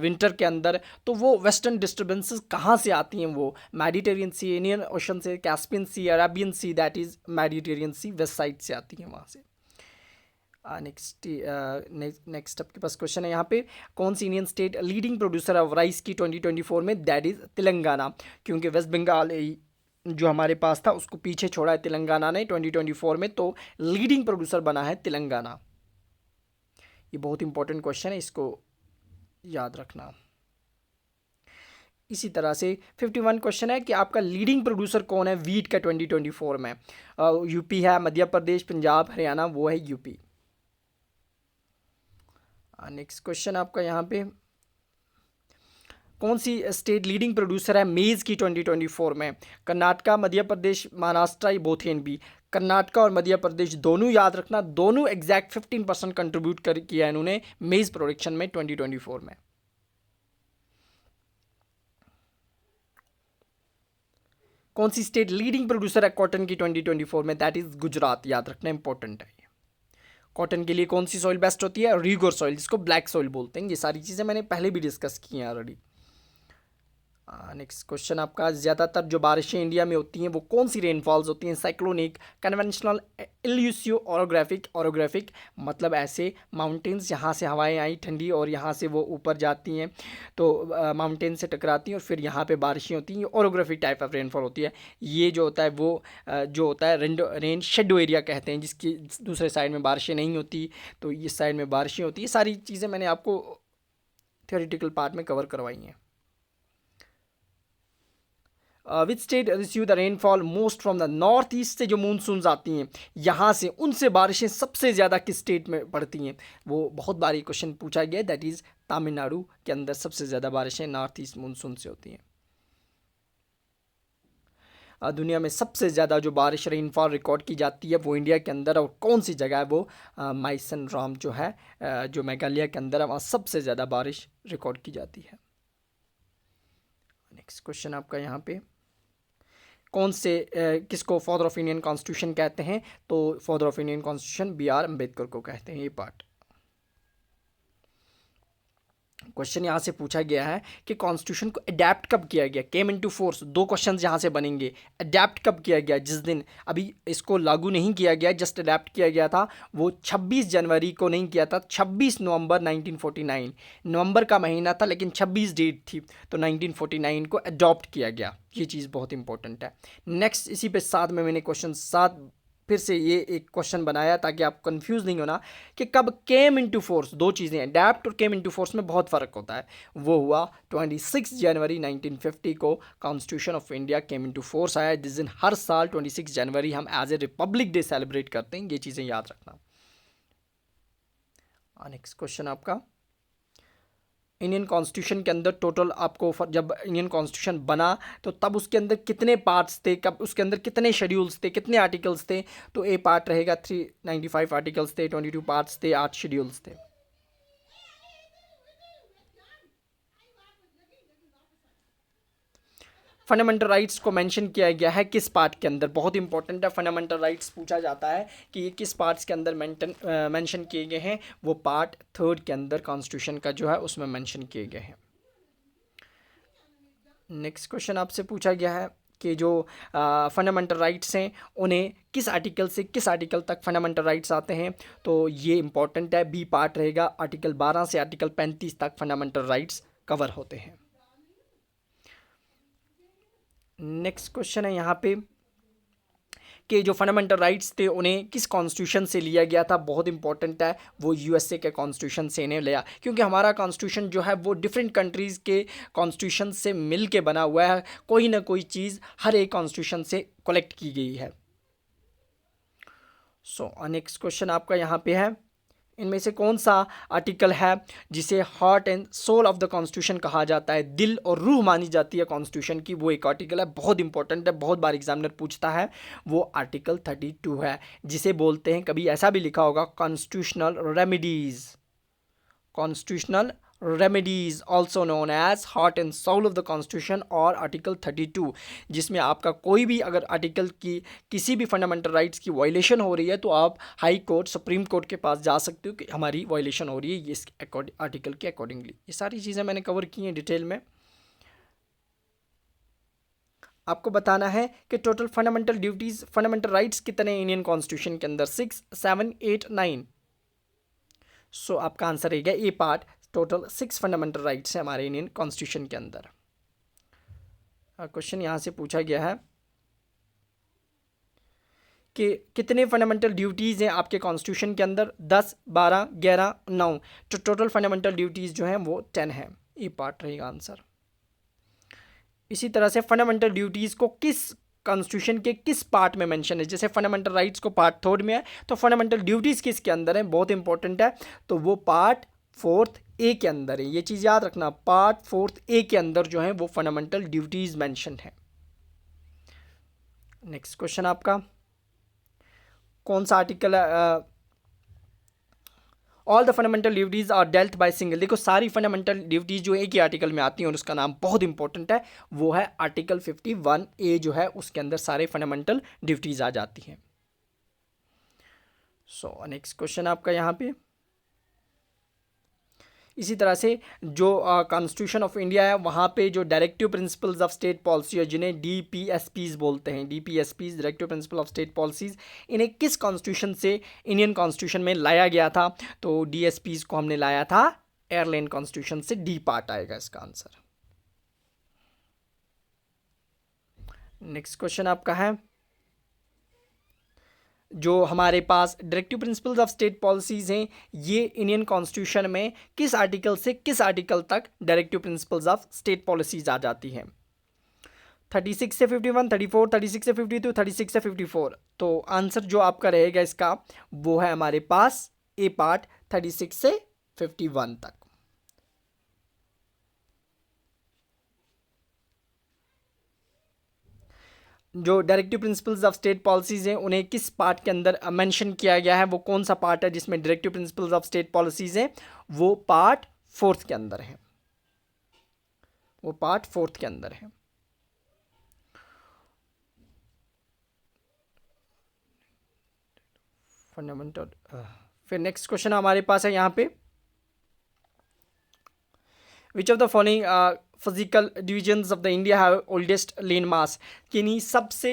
विंटर के अंदर, तो वो वेस्टर्न डिस्टर्बेंसेस कहाँ से आती हैं? वो मेडिटेरियन सी, इंडियन ओशन से, Caspian sea, Arabian sea, that is Mediterranean sea, west side से आती हैं वहाँ से। नेक्स्ट आपके पास क्वेश्चन है यहाँ पे, कौन सी Indian state leading producer of rice की 2024 में? दैट इज़ तेलंगाना, क्योंकि वेस्ट बंगाल जो हमारे पास था उसको पीछे छोड़ा है तेलंगाना ने 2024 में, तो लीडिंग प्रोड्यूसर बना है तेलंगाना। ये बहुत इंपॉर्टेंट क्वेश्चन है, इसको याद रखना। इसी तरह से 51 क्वेश्चन है कि आपका लीडिंग प्रोड्यूसर कौन है वीट का 2024 में? यूपी है, मध्य प्रदेश, पंजाब, हरियाणा, वो है यूपी। नेक्स्ट क्वेश्चन आपका यहाँ पे, कौन सी स्टेट लीडिंग प्रोड्यूसर है मेज़ की 2024 में? Karnataka, Madhya Pradesh, Maharashtra, both and B. Karnataka और मध्य प्रदेश दोनों याद रखना, दोनों एग्जैक्ट 15% कंट्रीब्यूट किया इन्होंने मेज़ प्रोडक्शन में 2024 में। कौन सी स्टेट लीडिंग प्रोड्यूसर है कॉटन की 2024 में? दैट इज गुजरात, याद रखना इंपॉर्टेंट है। कॉटन के लिए कौन सी सॉइल बेस्ट होती है? रिगोर सॉइल, जिसको ब्लैक सॉइल बोलते हैं। ये सारी चीज़ें मैंने पहले भी डिस्कस की हैं ऑलरेडी। नेक्स्ट क्वेश्चन आपका, ज़्यादातर जो बारिशें इंडिया में होती हैं वो कौन सी रेनफॉल्स होती हैं? साइक्लोनिक, कन्वेंशनल, इल्यूसियो, ओरोग्राफिक। ओरोग्राफिक मतलब ऐसे माउंटेन्स जहाँ से हवाएं आई ठंडी और यहाँ से वो ऊपर जाती हैं, तो माउंटेन से टकराती हैं और फिर यहाँ पे बारिशें होती हैं। ओरोग्राफिक टाइप ऑफ रेनफॉल होती है। ये जो होता है वो जो होता है रेन शेडो एरिया कहते हैं, जिसकी दूसरे साइड में बारिशें नहीं होती, तो इस साइड में बारिशें होती हैं। सारी चीज़ें मैंने आपको थियोरेटिकल पार्ट में कवर करवाई हैं। Which state receive the rainfall most from the north east? से जो मूनसून्स आती हैं यहाँ से, उनसे बारिशें सबसे ज़्यादा किस स्टेट में पड़ती हैं? वो बहुत बार ये क्वेश्चन पूछा गया है, दैट इज़ तमिलनाडु के अंदर सबसे ज़्यादा बारिशें नॉर्थ ईस्ट मूनसून से होती हैं। दुनिया में सबसे ज़्यादा जो बारिश रेनफॉल रिकॉर्ड की जाती है वो इंडिया के अंदर, और कौन सी जगह है वो? माइसन राम जो है, जो मेघालय के अंदर है, वहाँ सबसे ज़्यादा बारिश रिकॉर्ड की जाती है। नेक्स्ट क्वेश्चन आपका यहाँ पे, कौन से किसको फादर ऑफ इंडियन कॉन्स्टिट्यूशन कहते हैं? तो father of Indian constitution BR Ambedkar को कहते हैं। ये पार्ट क्वेश्चन यहाँ से पूछा गया है कि कॉन्स्टिट्यूशन को अडेप्ट कब किया गया? केम इनटू फोर्स, दो क्वेश्चन यहाँ से बनेंगे। अडेप्ट कब किया गया? जिस दिन, अभी इसको लागू नहीं किया गया, जस्ट अडेप्ट किया गया था, वो 26 जनवरी को नहीं किया था, 26 नवंबर 1949, नवंबर का महीना था लेकिन 26 डेट थी, तो 1949 को अडॉप्ट किया गया। ये चीज़ बहुत इंपॉर्टेंट है। नेक्स्ट इसी पे साथ में मैंने क्वेश्चन 7 फिर से ये एक क्वेश्चन बनाया ताकि आप कंफ्यूज नहीं होना कि कब केम इनटू फोर्स। दो चीज़ें, अडैप्ट और केम इनटू फोर्स में बहुत फ़र्क होता है। वो हुआ 26 जनवरी 1950 को constitution of India came into force आया, जिस दिन हर साल 26 जनवरी हम as a republic day celebrate करते हैं। ये चीज़ें याद रखना। नेक्स्ट क्वेश्चन आपका, इंडियन कॉन्स्टिट्यूशन के अंदर टोटल आपको, जब इंडियन कॉन्स्टिट्यूशन बना तो तब उसके अंदर कितने पार्ट्स थे, कब उसके अंदर कितने शेड्यूल्स थे, कितने आर्टिकल्स थे? तो ए पार्ट रहेगा 395 आर्टिकल्स थे, 22 पार्ट्स थे, 8 शेड्यूल्स थे। फंडामेंटल राइट्स को मेंशन किया गया है किस पार्ट के अंदर? बहुत इंपॉर्टेंट है, फंडामेंटल राइट्स पूछा जाता है कि ये किस पार्ट्स के अंदर मेंशन किए गए हैं। वो पार्ट 3 के अंदर कॉन्स्टिट्यूशन का जो है उसमें मेंशन किए गए हैं। नेक्स्ट क्वेश्चन आपसे पूछा गया है कि जो फंडामेंटल राइट्स हैं उन्हें किस आर्टिकल से किस आर्टिकल तक फंडामेंटल राइट्स आते हैं? तो ये इंपॉर्टेंट है, बी पार्ट रहेगा, आर्टिकल 12 से आर्टिकल 35 तक फंडामेंटल राइट्स कवर होते हैं। नेक्स्ट क्वेश्चन है यहाँ पे कि जो फंडामेंटल राइट्स थे उन्हें किस कॉन्स्टिट्यूशन से लिया गया था? बहुत इंपॉर्टेंट है, वो USA के कॉन्स्टिट्यूशन से इन्हें लिया, क्योंकि हमारा कॉन्स्टिट्यूशन जो है वो डिफरेंट कंट्रीज़ के कॉन्स्टिट्यूशन से मिल के बना हुआ है। कोई ना कोई चीज़ हर एक कॉन्स्टिट्यूशन से कलेक्ट की गई है। नेक्स्ट क्वेश्चन आपका यहाँ पे है, इनमें से कौन सा आर्टिकल है जिसे heart and soul of the constitution कहा जाता है? दिल और रूह मानी जाती है कॉन्स्टिट्यूशन की, वो एक आर्टिकल है, बहुत इंपॉर्टेंट है, बहुत बार एग्जामिनर पूछता है। वो आर्टिकल 32 है, जिसे बोलते हैं, कभी ऐसा भी लिखा होगा, constitutional remedies. Constitutional remedies also known as heart and soul of the constitution और आर्टिकल 32, जिसमें आपका कोई भी अगर आर्टिकल की किसी भी फंडामेंटल राइट्स की वायलेशन हो रही है तो आप हाई कोर्ट सुप्रीम कोर्ट के पास जा सकते हो कि हमारी वायलेशन हो रही है इस आर्टिकल के अकॉर्डिंगली। ये सारी चीज़ें मैंने कवर की हैं डिटेल में। आपको बताना है कि total fundamental duties fundamental rights कितने इंडियन कॉन्स्टिट्यूशन के अंदर, 6, 7, 8, 9। सो आपका आंसर रहेगा ए पार्ट, टोटल 6 फंडामेंटल राइट्स हैं हमारे इंडियन कॉन्स्टिट्यूशन के अंदर। क्वेश्चन यहाँ से पूछा गया है कि कितने फंडामेंटल ड्यूटीज़ हैं आपके कॉन्स्टिट्यूशन के अंदर, 10, 12, 11, 9। तो टोटल फंडामेंटल ड्यूटीज़ जो हैं वो 10 हैं। ए पार्ट रहेगा आंसर। इसी तरह से फंडामेंटल ड्यूटीज़ को किस कॉन्स्टिट्यूशन के किस पार्ट में मेंशन है, जैसे फंडामेंटल राइट्स को पार्ट 3 में है तो फंडामेंटल ड्यूटीज़ किसके अंदर है, बहुत इंपॉर्टेंट है, तो वो पार्ट 4 ए के अंदर है। ये चीज़ याद रखना, पार्ट 4 ए के अंदर जो है वो फंडामेंटल ड्यूटीज़ मेंशन है। नेक्स्ट क्वेश्चन आपका कौन सा आर्टिकल है, all the fundamental duties are dealt by single. देखो सारी फंडामेंटल ड्यूटीज जो एक ही आर्टिकल में आती हैं और उसका नाम बहुत इंपॉर्टेंट है, वो है आर्टिकल 51A जो है, उसके अंदर सारे फंडामेंटल ड्यूटीज आ जाती हैं। सो नेक्स्ट क्वेश्चन आपका यहाँ पे इसी तरह से जो कॉन्स्टिट्यूशन ऑफ इंडिया है वहाँ पे जो directive principles of state policy है, जिन्हें DPSPs बोलते हैं, DPSPs directive principle of state policies, इन्हें किस कॉन्स्टिट्यूशन से इंडियन कॉन्स्टिट्यूशन में लाया गया था, तो DSPs को हमने लाया था आयरलैंड कॉन्स्टिट्यूशन से। डी पार्ट आएगा इसका आंसर। नेक्स्ट क्वेश्चन आपका है जो हमारे पास directive principles of state policies हैं, ये इंडियन कॉन्स्टिट्यूशन में किस आर्टिकल से किस आर्टिकल तक directive principles of state policies आ जाती हैं, 36 से 51, 34, 36 से 52, 36 से 54। तो आंसर जो आपका रहेगा इसका वो है हमारे पास ए पार्ट, 36 से 51 तक। जो directive principles of state policies हैं उन्हें किस पार्ट के अंदर मेंशन किया गया है, वो कौन सा पार्ट है जिसमें directive principles of state policies हैं, वो पार्ट 4 के अंदर है, वो पार्ट 4 के अंदर है। फंडामेंटल फिर नेक्स्ट क्वेश्चन हमारे पास है यहाँ पे, which of the following physical divisions of the India have oldest land mass. कि नहीं सबसे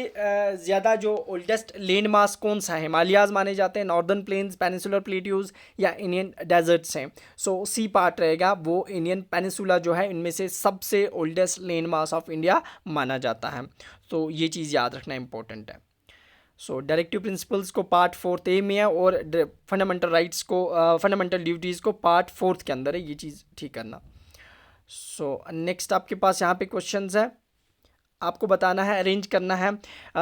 ज़्यादा जो ओल्डेस्ट लैंड मास कौन सा है, हिमालयाज़ माने जाते हैं, नॉर्दर्न प्लेन्स, पेनिसुलर प्लेट्यूज या इंडियन डेजर्ट्स हैं। सो सी पार्ट रहेगा, वो इंडियन पेनिसुला जो है इनमें से सबसे oldest land mass of India माना जाता है। तो ये चीज़ याद रखना इंपॉर्टेंट है। सो डायरेक्टिव प्रिंसिपल्स को पार्ट 4 में है और फंडामेंटल राइट्स को फंडामेंटल ड्यूटीज़ को पार्ट 4 के अंदर है, ये चीज़ ठीक करना। सो नेक्स्ट आपके पास यहाँ पे क्वेश्चंस है, आपको बताना है, अरेंज करना है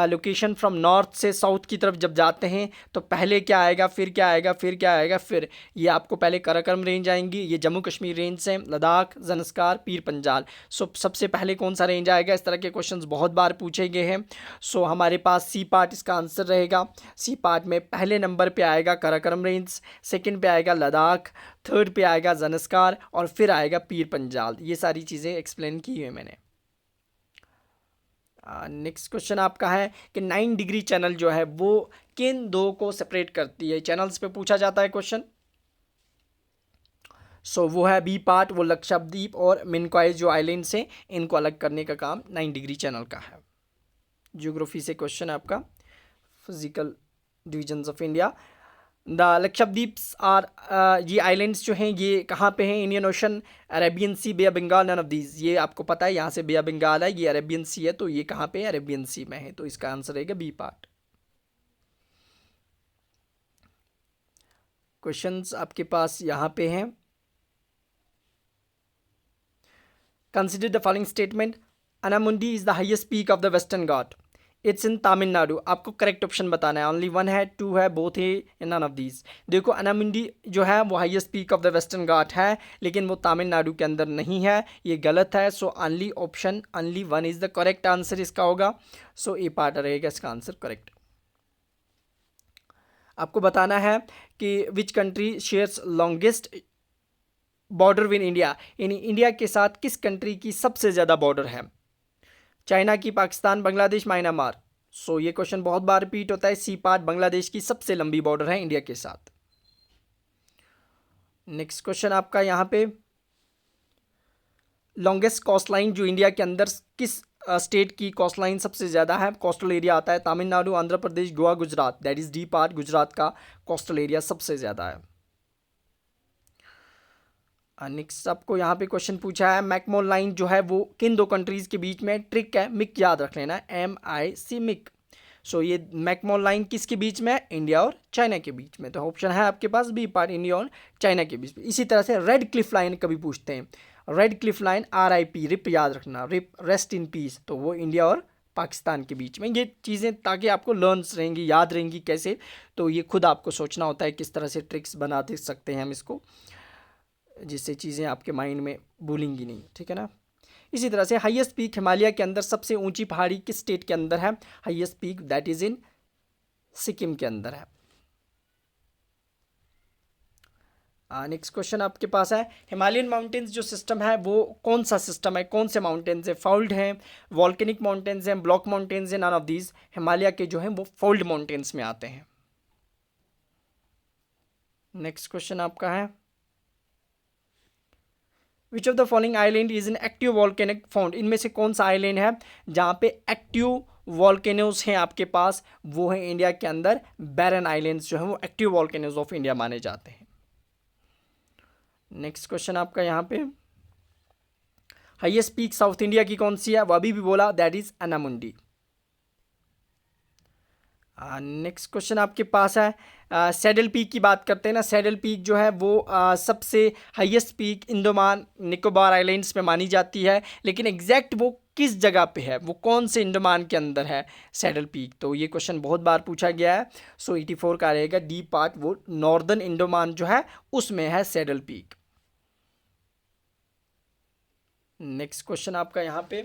लोकेशन फ्रॉम नॉर्थ से साउथ की तरफ जब जाते हैं तो पहले क्या आएगा, फिर क्या आएगा, फिर क्या आएगा, फिर ये आपको पहले काराकोरम रेंज आएंगी, ये जम्मू कश्मीर रेंज से, लद्दाख, ज़नस्कार, पीर पंजाल। सो सबसे पहले कौन सा रेंज आएगा, इस तरह के क्वेश्चंस बहुत बार पूछे गए हैं। सो हमारे पास सी पार्ट इसका आंसर रहेगा। सी पार्ट में पहले नंबर पर आएगा काराकोरम रेंज, सेकेंड पे आएगा लद्दाख, थर्ड पे आएगा ज़नस्कार और फिर आएगा पीर पंजाल। ये सारी चीज़ें एक्सप्लेन की हुई मैंने। नेक्स्ट क्वेश्चन आपका है कि 9 डिग्री चैनल जो है वो किन दो को सेपरेट करती है, चैनल्स पे पूछा जाता है क्वेश्चन। सो वो है बी पार्ट, वो लक्षद्वीप और मिनिकॉय जो आइलैंड्स हैं इनको अलग करने का काम 9 डिग्री चैनल का है। ज्योग्राफी से क्वेश्चन है आपका, physical divisions of India. The Lakshadweeps are, ये आइलैंड्स जो हैं ये कहाँ पे हैं, Indian ocean, Arabian sea, bay of Bengal, none of these. ये आपको पता है यहाँ से बे ऑफ बंगाल है, ये अरेबियन सी है, तो ये कहाँ पे है, अरेबियन सी में है, तो इसका आंसर रहेगा बी पार्ट। क्वेश्चंस आपके पास यहाँ पे हैं, consider the following statement, Anamudi is the highest peak of the western Ghat, it's in Tamil Nadu. आपको करेक्ट ऑप्शन बताना है, ओनली 1 है, 2 है, बोथ है, नन ऑफ दीज। देखो अनामुंडी जो है वो highest peak of the western Ghat है, लेकिन वो तमिलनाडु के अंदर नहीं है, ये गलत है। So only option only 1 is the correct answer इसका होगा। सो ए पार्ट रहेगा इसका आंसर करेक्ट। आपको बताना है कि which country shares longest border with India, यानी इंडिया के साथ किस कंट्री की सबसे ज़्यादा बॉर्डर है? चाइना की, पाकिस्तान, बांग्लादेश, म्यांमार। सो ये क्वेश्चन बहुत बार रिपीट होता है। सी पार्ट बांग्लादेश की सबसे लंबी बॉर्डर है इंडिया के साथ। नेक्स्ट क्वेश्चन आपका यहाँ पे, लॉन्गेस्ट कोस्ट लाइन जो इंडिया के अंदर किस स्टेट की कोस्ट लाइन सबसे ज़्यादा है? कोस्टल एरिया आता है Tamil Nadu, Andhra Pradesh, Goa, Gujarat. That is D part, Gujarat का कोस्टल एरिया सबसे ज़्यादा है। नेक्स्ट आपको यहाँ पे क्वेश्चन पूछा है, मैकमोहन लाइन जो है वो किन दो कंट्रीज के बीच में? ट्रिक है, मिक याद रख लेना, MIC, मिक। सो ये मैकमोहन लाइन किसके बीच में है? इंडिया और चाइना के बीच में। तो ऑप्शन है आपके पास बी पार्ट, इंडिया और चाइना के बीच में। इसी तरह से रेड क्लिफ लाइन कभी पूछते हैं, Radcliffe line RIP, rip याद रखना, रिप रेस्ट इन पीस, तो वो इंडिया और पाकिस्तान के बीच में। ये चीज़ें ताकि आपको लर्न्स रहेंगी, याद रहेंगी कैसे, तो ये खुद आपको सोचना होता है किस तरह से ट्रिक्स बना दे सकते हैं हम इसको, जिससे चीज़ें आपके माइंड में भूलेंगी नहीं, ठीक है ना। इसी तरह से हाईएस्ट पीक हिमालय के अंदर सबसे ऊंची पहाड़ी किस स्टेट के अंदर है? हाईएस्ट पीक दैट इज इन सिक्किम के अंदर है। नेक्स्ट क्वेश्चन आपके पास है, हिमालयन माउंटेन्स जो सिस्टम है वो कौन सा सिस्टम है? कौन से माउंटेन्स है? फोल्ड हैं, वॉल्केनिक माउंटेन्स हैं, ब्लॉक माउंटेन्स हैं, नन ऑफ दीज। हिमालय के जो हैं वो फोल्ड माउंटेन्स में आते हैं। नेक्स्ट क्वेश्चन आपका है, विच of the following island is in active volcanic found? इनमें से कौन सा आइलैंड है जहाँ पे एक्टिव वॉल्केनोज हैं आपके पास? वो है इंडिया के अंदर बैरन आइलैंड्स जो हैं वो एक्टिव वॉल्केनोज ऑफ इंडिया माने जाते हैं। नेक्स्ट क्वेश्चन आपका यहाँ पे, हाईएस्ट पीक साउथ इंडिया की कौन सी है? वो अभी भी बोला, दैट इज अनामुंडी। नेक्स्ट क्वेश्चन आपके पास है, सैडल पीक की बात करते हैं ना। सैडल पीक जो है वो सबसे highest peak Andaman Nicobar islands में मानी जाती है, लेकिन एग्जैक्ट वो किस जगह पे है? वो कौन से अंडमान के अंदर है सैडल पीक? तो ये क्वेश्चन बहुत बार पूछा गया है। सो 84 का रहेगा डी पार्ट, वो नॉर्दर्न अंडमान जो है उसमें है सैडल पीक। नेक्स्ट क्वेश्चन आपका यहाँ पे,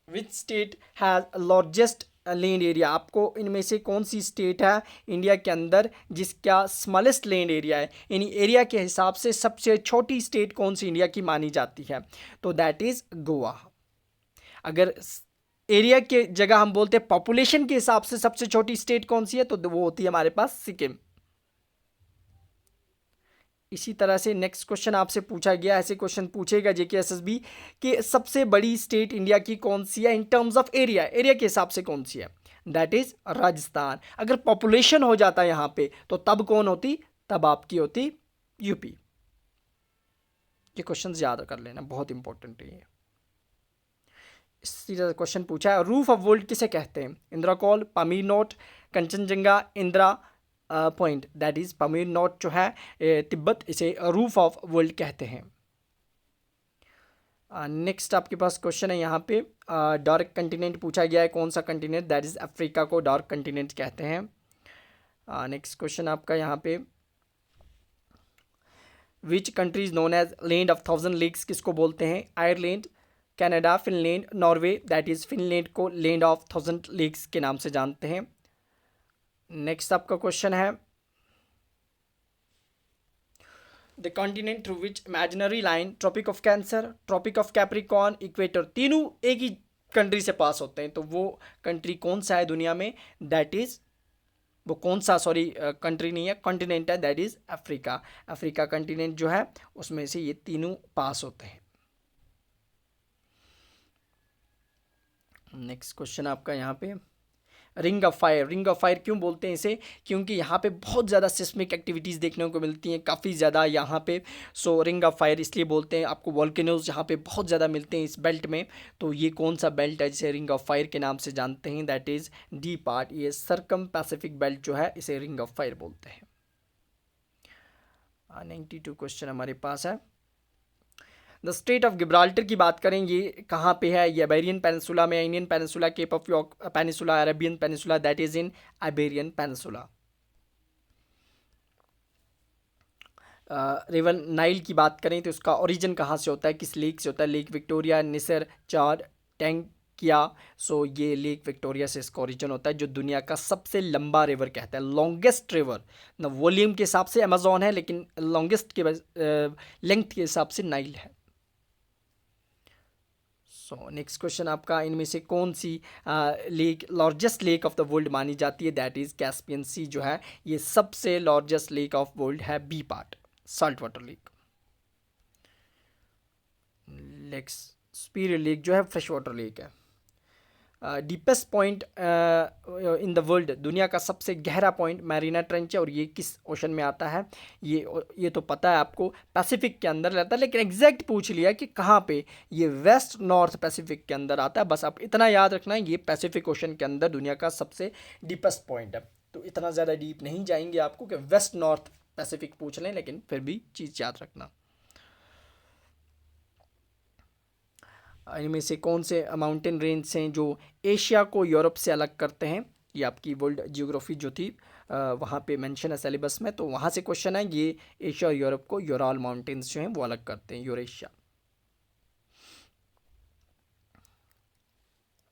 which state has largest land area? आपको इनमें से कौन सी स्टेट है इंडिया के अंदर जिसका स्मॉलेस्ट लैंड एरिया है, यानी एरिया के हिसाब से सबसे छोटी स्टेट कौन सी इंडिया की मानी जाती है? तो दैट इज गोवा। अगर एरिया के जगह हम बोलते हैं पॉपुलेशन के हिसाब से सबसे छोटी स्टेट कौन सी है, तो वो होती है हमारे पास सिक्किम। इसी तरह से नेक्स्ट क्वेश्चन आपसे पूछा गया, ऐसे क्वेश्चन पूछेगा जेके एसएसबी कि सबसे बड़ी स्टेट इंडिया की कौन सी है in terms of area, area के हिसाब से कौन सी है? That is Rajasthan. अगर पॉपुलेशन हो जाता है यहाँ पे तो तब कौन होती? तब आपकी होती यूपी। ये क्वेश्चन याद कर लेना, बहुत इंपॉर्टेंट है ये। इसी तरह क्वेश्चन पूछा है, रूफ ऑफ वर्ल्ड किसे कहते हैं? Indira call, Pamir knot, Kanchenjunga, Indira point. That is Pamir knot जो है तिब्बत, इसे रूफ ऑफ वर्ल्ड कहते हैं। नेक्स्ट आपके पास क्वेश्चन है यहाँ पे, डार्क कंटिनेंट पूछा गया है, कौन सा कंटिनेंट? दैट इज अफ्रीका को डार्क कंटिनेंट कहते हैं। नेक्स्ट क्वेश्चन आपका यहाँ पे, which country is known as land of 1000 lakes किसको बोलते हैं? Ireland, Canada, Finland, Norway. That is Finland को लैंड ऑफ 1000 लेक्स के नाम से जानते हैं। नेक्स्ट आपका क्वेश्चन है, the continent through which imaginary line, tropic of cancer, tropic of Capricorn, equator, तीनों एक ही कंट्री से पास होते हैं, तो वो कंट्री कौन सा है दुनिया में? दैट इज, वो कौन सा, सॉरी कंट्री नहीं है, कॉन्टिनेंट है, that is Africa. Africa continent जो है उसमें से ये तीनों पास होते हैं। नेक्स्ट क्वेश्चन आपका यहाँ पे, ring of fire, ring of fire क्यों बोलते हैं इसे? क्योंकि यहाँ पे बहुत ज़्यादा सिस्मिक एक्टिविटीज़ देखने को मिलती हैं, काफ़ी ज़्यादा यहाँ पे। सो रिंग ऑफ फायर इसलिए बोलते हैं, आपको वॉल्केनोज यहाँ पे बहुत ज़्यादा मिलते हैं इस बेल्ट में। तो ये कौन सा बेल्ट है जिसे रिंग ऑफ फायर के नाम से जानते हैं? दैट इज़ डी पार्ट, ये सर्कम पैसिफिक बेल्ट जो है इसे रिंग ऑफ फायर बोलते हैं। 92 क्वेश्चन हमारे पास है, द स्ट्रेट ऑफ गिब्राल्टर की बात करें, ये कहाँ पे है? ये अबेरियन पेनिनसुला में, Indian peninsula, Cape of York peninsula, Arabian peninsula, that is in Iberian peninsula. River Nile की बात करें तो उसका ओरिजिन कहाँ से होता है, किस लेक से होता है? लेक विक्टोरिया, निसर, चाड, किया। सो ये लेक विक्टोरिया से इसका ओरिजिन होता है, जो दुनिया का सबसे लंबा रिवर कहता है, लॉन्गेस्ट रिवर। ना वॉल्यूम के हिसाब से अमेजोन है, लेकिन लॉन्गेस्ट के लेंथ के हिसाब से नाइल है। सो नेक्स्ट क्वेश्चन आपका, इनमें से कौन सी lake largest lake of the world मानी जाती है? दैट इज कैस्पियन सी जो है ये सबसे लार्जेस्ट लेक ऑफ वर्ल्ड है, B part, salt water lake. Next, Superior lake जो है फ्रेश वाटर लेक है। Deepest point in the world, दुनिया का सबसे गहरा पॉइंट मैरीना ट्रेंच है, और ये किस ओशन में आता है? ये तो पता है आपको, पैसिफिक के अंदर रहता है, लेकिन एग्जैक्ट पूछ लिया कि कहाँ पे। ये वेस्ट नॉर्थ पैसिफिक के अंदर आता है, बस आप इतना याद रखना है, ये पैसिफिक ओशन के अंदर दुनिया का सबसे डीपेस्ट पॉइंट है। तो इतना ज़्यादा डीप नहीं जाएंगे आपको कि वेस्ट नॉर्थ पैसिफिक पूछ लें, लेकिन फिर भी चीज़ याद रखना। इनमें से कौन से माउंटेन रेंज हैं जो एशिया को यूरोप से अलग करते हैं? ये आपकी वर्ल्ड जियोग्राफी जो थी वहाँ पे मेंशन है सिलेबस में, तो वहाँ से क्वेश्चन है। ये एशिया और यूरोप को यूराल माउंटेन्स जो हैं वो अलग करते हैं, यूरेशिया।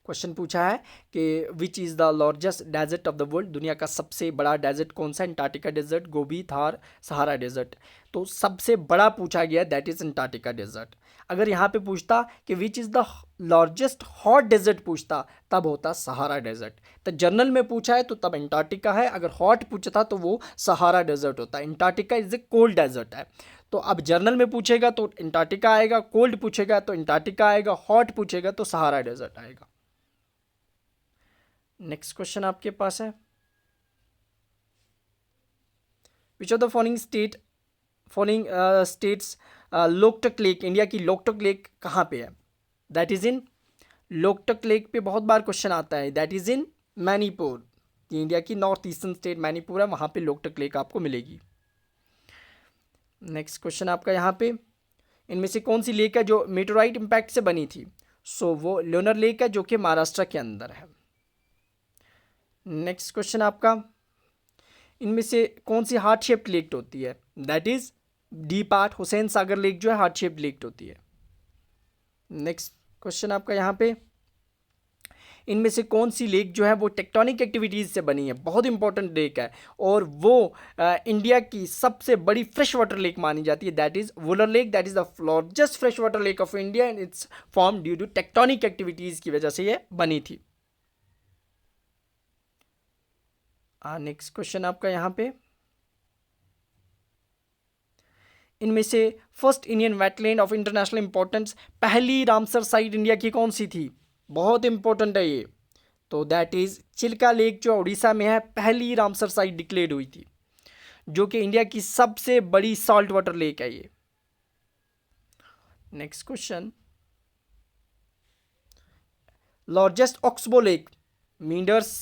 क्वेश्चन पूछा है कि which is the largest desert of the world, दुनिया का सबसे बड़ा डेजर्ट कौन सा? Antarctica desert, Gobi, Thar, Sahara desert. तो सबसे बड़ा पूछा गया, दैट इज अंटार्कटिका डेजर्ट। अगर यहाँ पे पूछता कि which is the largest hot desert पूछता, तब होता सहारा डेजर्ट। तो जर्नल में पूछा है तो तब अंटार्कटिका है, अगर हॉट पूछता तो वो सहारा डेजर्ट होता है। Antarctica is a cold desert है। तो अब जर्नल में पूछेगा तो अंटार्कटिका आएगा, कोल्ड पूछेगा तो अंटार्कटिका आएगा, हॉट पूछेगा तो सहारा डेजर्ट आएगा। नेक्स्ट क्वेश्चन आपके पास है, विच of the following states Loktak lake, India की लोकटक लेक कहाँ पे है? That is in, Loktak lake पे बहुत बार क्वेश्चन आता है, that is in Manipur. India की नॉर्थ ईस्टर्न स्टेट मणिपुर है, वहाँ पे लोकटक लेक आपको मिलेगी। नेक्स्ट क्वेश्चन आपका यहाँ पे, इनमें से कौन सी लेक है जो मेटेओराइट इम्पैक्ट से बनी थी? सो वो लोनर लेक है, जो कि महाराष्ट्र के अंदर है। नेक्स्ट क्वेश्चन आपका, इनमें से कौन सी हार्ट शेप्ड लेक होती है? That is D part, Hussain Sagar lake जो है हार्ट शेप्ड लेक होती है। नेक्स्ट क्वेश्चन आपका यहाँ पे, इनमें से कौन सी लेक जो है वो टेक्टोनिक एक्टिविटीज़ से बनी है? बहुत इंपॉर्टेंट लेक है, और वो इंडिया की सबसे बड़ी फ्रेश वाटर लेक मानी जाती है, that is Wular lake. That is the largest fresh water lake of India, and it's form due to tectonic activities की वजह से ये बनी थी। नेक्स्ट क्वेश्चन आपका यहाँ पे, इनमें से first Indian wetland of international importance, पहली रामसर साइट इंडिया की कौन सी थी? बहुत इंपॉर्टेंट है ये। तो दैट इज चिल्का लेक, जो उड़ीसा में है, पहली रामसर साइट डिक्लेयर्ड हुई थी, जो कि इंडिया की सबसे बड़ी सॉल्ट वाटर लेक है ये। Next question, largest oxbow lake, meanders.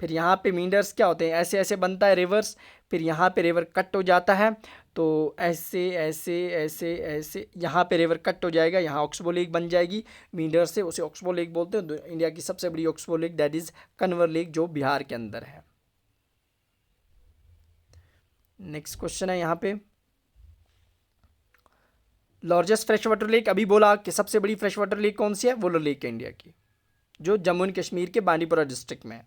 फिर यहाँ पे मींडर्स क्या होते हैं? ऐसे ऐसे बनता है रिवर्स, फिर यहाँ पे रिवर कट हो जाता है, तो ऐसे ऐसे ऐसे ऐसे यहाँ पे रिवर कट हो जाएगा, यहाँ ऑक्सबो लेक बन जाएगी। मींडर से उसे ऑक्सबो लेक बोलते हैं। इंडिया की सबसे बड़ी oxbow lake that is Kanwar lake, जो बिहार के अंदर है। नेक्स्ट क्वेश्चन है यहाँ पे, लार्जेस्ट फ्रेश वाटर लेक, अभी बोला कि सबसे बड़ी फ्रेश वाटर लेक कौन सी है? वुलर लेक है इंडिया की, जो जम्मू एंड कश्मीर के बांडीपुरा डिस्ट्रिक्ट में है।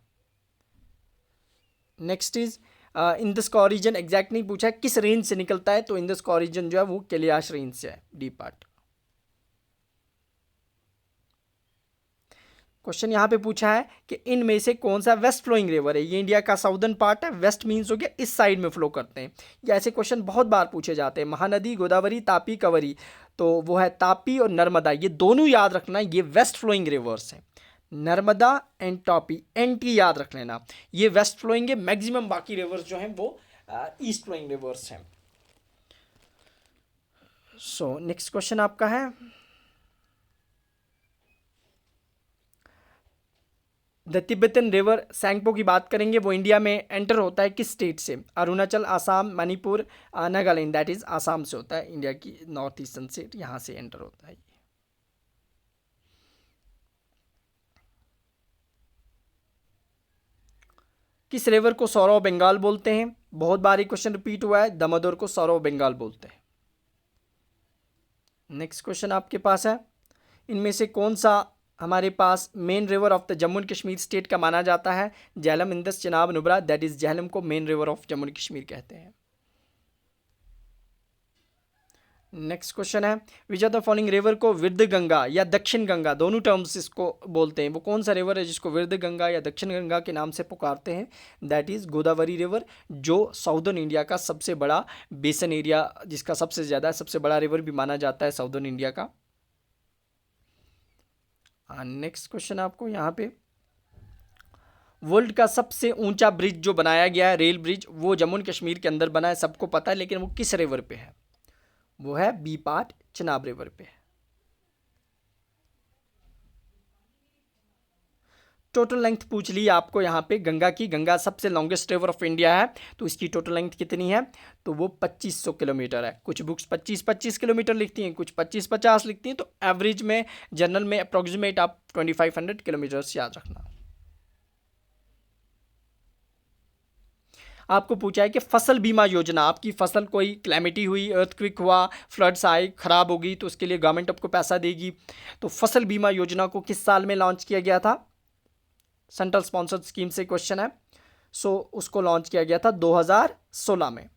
नेक्स्ट इज इंदस का ऑरिजन, एग्जैक्ट नहीं पूछा है, किस रेंज से निकलता है? तो इंदस का ऑरिजन जो है वो कैलाश रेंज से है, डी पार्ट। क्वेश्चन यहाँ पे पूछा है कि इनमें से कौन सा वेस्ट फ्लोइंग रिवर है? ये इंडिया का साउदर्न पार्ट है, वेस्ट मीन्स हो गया इस साइड में फ्लो करते हैं। ये ऐसे क्वेश्चन बहुत बार पूछे जाते हैं, महानदी, गोदावरी, तापी, कवरी। तो वो है तापी और नर्मदा, ये दोनों याद रखना, ये वेस्ट फ्लोइंग रिवर्स हैं। नर्मदा एंड तापी, एनटी याद रख लेना, ये वेस्ट फ्लोइंग है। मैक्सिमम बाकी रिवर्स जो हैं वो ईस्ट फ्लोइंग रिवर्स हैं। सो नेक्स्ट क्वेश्चन आपका है, द तिब्बतन रिवर सैंगपो की बात करेंगे, वो इंडिया में एंटर होता है किस स्टेट से? अरुणाचल, आसाम, मणिपुर, नागालैंड। दैट इज आसाम से होता है, इंडिया की नॉर्थ ईस्टर्न स्टेट, यहाँ से एंटर होता है। किस रिवर को सौरव ऑफ बंगाल बोलते हैं? बहुत बार क्वेश्चन रिपीट हुआ है, दामोदर को सौरव ऑफ बंगाल बोलते हैं। नेक्स्ट क्वेश्चन आपके पास है, इनमें से कौन सा हमारे पास main river of the Jammu and Kashmir state का माना जाता है Jhelum, Indus, Chenab, Nubra, that is Jhelum को main river of Jammu and Kashmir कहते हैं। नेक्स्ट क्वेश्चन है which are the following river को विरध गंगा या दक्षिण गंगा दोनों टर्म्स इसको बोलते हैं, वो कौन सा रिवर है जिसको विरध गंगा या दक्षिण गंगा के नाम से पुकारते हैं? दैट इज गोदावरी रिवर, जो साउदर्न इंडिया का सबसे बड़ा बेसन एरिया, जिसका सबसे ज़्यादा सबसे बड़ा रिवर भी माना जाता है साउदर्न इंडिया का। नेक्स्ट क्वेश्चन आपको यहाँ पे वर्ल्ड का सबसे ऊंचा ब्रिज जो बनाया गया है रेल ब्रिज, वो जम्मू एंड कश्मीर के अंदर बना है, सबको पता है, लेकिन वो किस रिवर पे है? वो है बी पार्ट चिनाब रिवर पे। टोटल लेंथ पूछ ली आपको यहाँ पे गंगा की, गंगा सबसे लॉन्गेस्ट रिवर ऑफ इंडिया है, तो इसकी टोटल लेंथ कितनी है? तो वो 2500 किलोमीटर है। कुछ बुक्स 25-25 किलोमीटर लिखती हैं, कुछ 25-50 लिखती हैं, तो एवरेज में जनरल में अप्रोक्सीमेट आप 2500 किलोमीटर्स याद रखना। आपको पूछा है कि फसल बीमा योजना, आपकी फसल कोई क्लैमिटी हुई, अर्थक्विक हुआ, फ्लड्स आए, खराब होगी, तो उसके लिए गवर्नमेंट आपको पैसा देगी। तो फसल बीमा योजना को किस साल में लॉन्च किया गया था? सेंट्रल स्पॉन्सर्ड स्कीम से क्वेश्चन है। सो उसको लॉन्च किया गया था 2016 में।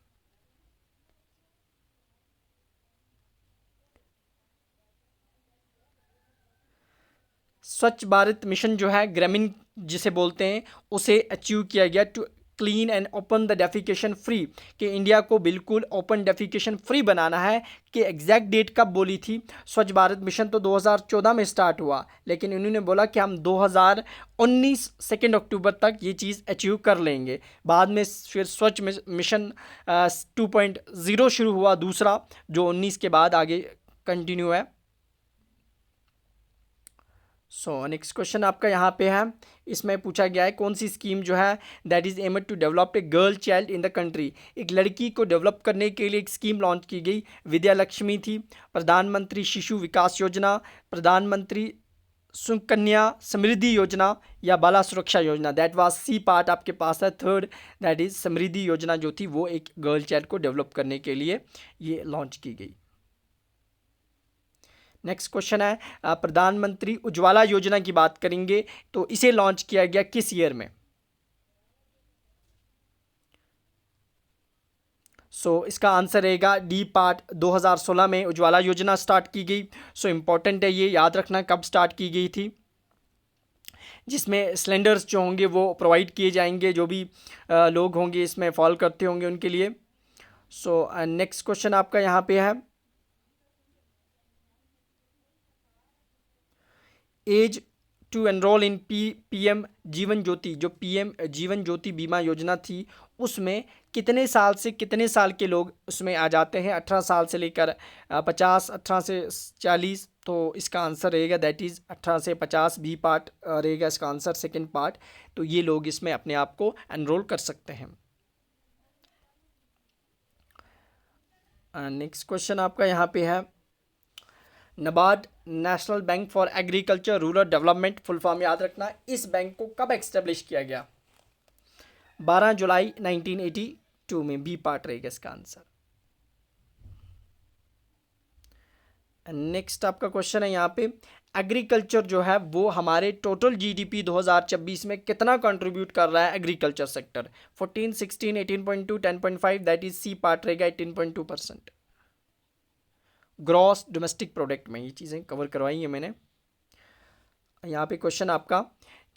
स्वच्छ भारत मिशन जो है ग्रामीण जिसे बोलते हैं, उसे अचीव किया गया to clean and open the defecation free, कि इंडिया को बिल्कुल ओपन डेफिकेशन फ्री बनाना है। कि एग्जैक्ट डेट कब बोली थी? स्वच्छ भारत मिशन तो 2014 में स्टार्ट हुआ, लेकिन इन्होंने बोला कि हम 2019 2 अक्टूबर तक ये चीज़ अचीव कर लेंगे। बाद में फिर स्वच्छ मिशन 2.0 शुरू हुआ, दूसरा, जो 19 के बाद आगे कंटिन्यू है। सो नेक्स्ट क्वेश्चन आपका यहाँ पे है, इसमें पूछा गया है कौन सी स्कीम जो है that is aimed to develop a girl child in the country, एक लड़की को डेवलप करने के लिए एक स्कीम लॉन्च की गई। विद्या लक्ष्मी थी, प्रधानमंत्री शिशु विकास योजना, प्रधानमंत्री सुकन्या समृद्धि योजना, या बाला सुरक्षा योजना। दैट वाज सी पार्ट आपके पास है थर्ड, दैट इज समृद्धि योजना जो थी वो एक गर्ल चाइल्ड को डेवलप करने के लिए ये लॉन्च की गई। नेक्स्ट क्वेश्चन है प्रधानमंत्री उज्ज्वला योजना की बात करेंगे, तो इसे लॉन्च किया गया किस ईयर में? सो इसका आंसर रहेगा डी पार्ट 2016 में उज्ज्वला योजना स्टार्ट की गई। सो इंपॉर्टेंट है ये याद रखना कब स्टार्ट की गई थी, जिसमें सिलेंडर्स जो होंगे वो प्रोवाइड किए जाएंगे, जो भी लोग होंगे इसमें फॉल करते होंगे उनके लिए। सो नेक्स्ट क्वेश्चन आपका यहाँ पे है age to enrol in PM Jeevan Jyoti, जो पीएम जीवन ज्योति बीमा योजना थी उसमें कितने साल से कितने साल के लोग उसमें आ जाते हैं? 18 साल से लेकर 50, 18 से 40, तो इसका आंसर रहेगा दैट इज़ 18 से 50 बी पार्ट रहेगा इसका आंसर, सेकंड पार्ट। तो ये लोग इसमें अपने आप को एनरोल कर सकते हैं। नेक्स्ट क्वेश्चन आपका यहाँ पे है NABARD national bank for agriculture rural development, full form याद रखना। इस बैंक को कब एस्टेब्लिश किया गया? 12 जुलाई 1982 में, बी पार्ट रहेगा इसका आंसर। नेक्स्ट आपका क्वेश्चन है यहाँ पे एग्रीकल्चर जो है वो हमारे टोटल जीडीपी 2026 में कितना कंट्रीब्यूट कर रहा है? Agriculture sector 14, 16, 18.2, 10.5, that is C part रहेगा 18.2%। ग्रॉस डोमेस्टिक प्रोडक्ट में ये चीज़ें कवर करवाई हैं मैंने। यहाँ पे क्वेश्चन आपका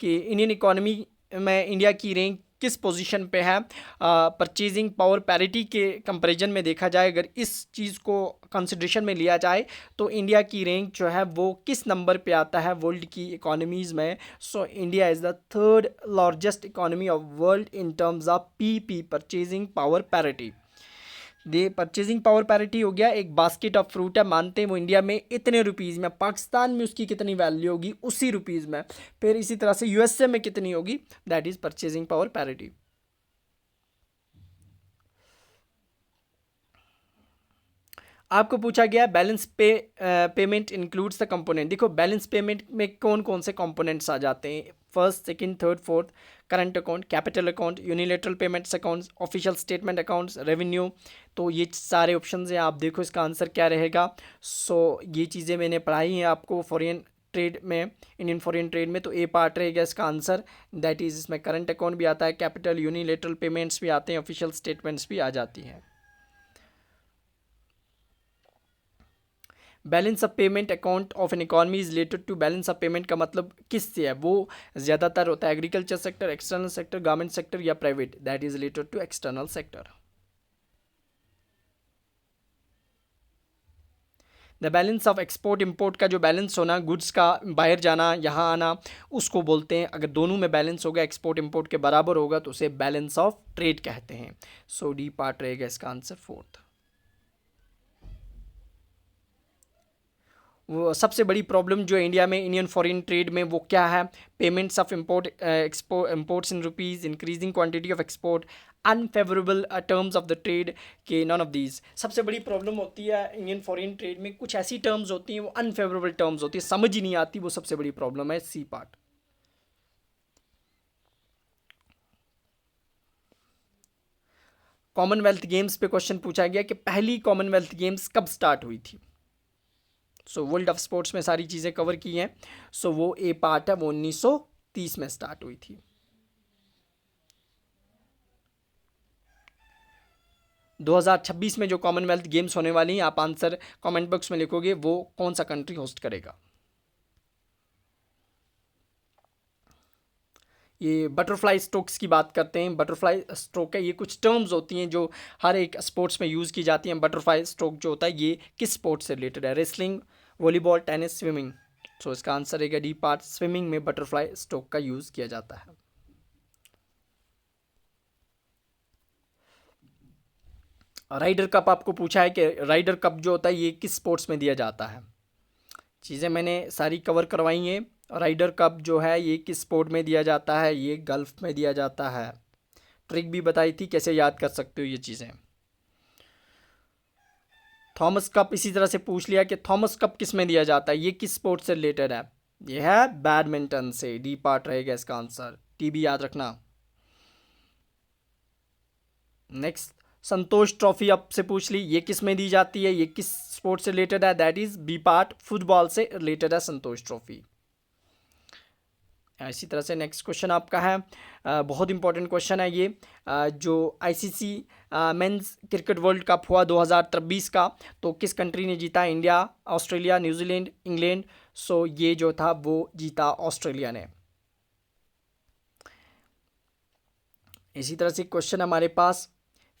कि इंडियन इकोनॉमी में इंडिया की रैंक किस पोजीशन पे है परचेजिंग पावर पैरिटी के कंपैरिजन में देखा जाए, अगर इस चीज़ को कंसिडरेशन में लिया जाए तो इंडिया की रैंक जो है वो किस नंबर पे आता है वर्ल्ड की इकोनॉमीज़ में? So India is the third largest economy of world in terms of PP purchasing power parity. They purchasing power parity हो गया, एक बास्केट ऑफ फ्रूट है, मानते हैं वो इंडिया में इतने रुपीज़ में, पाकिस्तान में उसकी कितनी वैल्यू होगी उसी रुपीज़ में, फिर इसी तरह से यूएसए में कितनी होगी, that is purchasing power parity. आपको पूछा गया balance payment includes the component. देखो बैलेंस पेमेंट में कौन कौन से कंपोनेंट्स आ जाते हैं? First, second, third, fourth, current account, capital account, unilateral payments accounts, official statement accounts, revenue. तो ये सारे ऑप्शंस हैं, आप देखो इसका आंसर क्या रहेगा। सो ये चीज़ें मैंने पढ़ाई हैं आपको फॉरेन ट्रेड में, इंडियन फॉरेन ट्रेड में, तो ए पार्ट रहेगा इसका आंसर। दैट इज इसमें करंट अकाउंट भी आता है, कैपिटल, यूनिलेटरल पेमेंट्स भी आते हैं, ऑफिशियल स्टेटमेंट्स भी आ जाती हैं। Balance of payment account of an economy is related to balance of payment का मतलब किससे है? वो ज़्यादातर होता है agriculture sector, external sector, government sector या private. That is related to external sector. The balance of export import का जो बैलेंस होना, गुड्स का बाहर जाना यहाँ आना, उसको बोलते हैं, अगर दोनों में बैलेंस होगा, एक्सपोर्ट इम्पोर्ट के बराबर होगा, तो उसे बैलेंस ऑफ ट्रेड कहते हैं। सो डी पार्ट रहेगा इसका आंसर फोर्थ। वो सबसे बड़ी प्रॉब्लम जो इंडिया में इंडियन फॉरेन ट्रेड में वो क्या है? Payments of imports in rupees, increasing quantity of export, unfavourable terms of the trade के नॉन ऑफ दीज। सबसे बड़ी प्रॉब्लम होती है इंडियन फॉरेन ट्रेड में, कुछ ऐसी टर्म्स होती हैं वो अनफेवरेबल टर्म्स होती है, समझ ही नहीं आती, वो सबसे बड़ी प्रॉब्लम है। C part. कॉमनवेल्थ गेम्स पे क्वेश्चन पूछा गया कि पहली कॉमनवेल्थ गेम्स कब स्टार्ट हुई थी? सो वर्ल्ड ऑफ स्पोर्ट्स में सारी चीज़ें कवर की हैं। सो वो ए पार्ट है, वो 1930 में स्टार्ट हुई थी। 2026 में जो कॉमनवेल्थ गेम्स होने वाली हैं, आप आंसर कमेंट बॉक्स में लिखोगे, वो कौन सा कंट्री होस्ट करेगा। ये बटरफ्लाई स्ट्रोक्स की बात करते हैं। बटरफ्लाई स्ट्रोक है, ये कुछ टर्म्स होती हैं जो हर एक स्पोर्ट्स में यूज़ की जाती हैं। बटरफ्लाई स्ट्रोक जो होता है ये किस स्पोर्ट से रिलेटेड है? Wrestling, volleyball, tennis, swimming. So इसका आंसर रहेगा डी पार्ट, स्विमिंग में बटरफ्लाई स्ट्रोक का यूज़ किया जाता है। राइडर कप आपको पूछा है कि राइडर कप जो होता है ये किस स्पोर्ट्स में दिया जाता है? चीज़ें मैंने सारी कवर करवाई हैं। राइडर कप जो है ये किस स्पोर्ट में दिया जाता है? ये गल्फ में दिया जाता है। ट्रिक भी बताई थी कैसे याद कर सकते हो ये चीज़ें। थॉमस कप इसी तरह से पूछ लिया कि थॉमस कप किस में दिया जाता है, ये किस स्पोर्ट से रिलेटेड है? ये है बैडमिंटन से। डी पार्ट रहेगा इसका आंसर। टी भी याद रखना। नेक्स्ट, संतोष ट्रॉफी आपसे पूछ ली, ये किस में दी जाती है, ये किस स्पोर्ट से रिलेटेड है? That is B part, football से रिलेटेड है संतोष ट्रॉफी। इसी तरह से नेक्स्ट क्वेश्चन आपका है, बहुत इंपॉर्टेंट क्वेश्चन है ये, जो ICC men's cricket world cup हुआ 2023 का, तो किस कंट्री ने जीता? India, Australia, New Zealand, England. So ये जो था वो जीता ऑस्ट्रेलिया ने। इसी तरह से क्वेश्चन हमारे पास,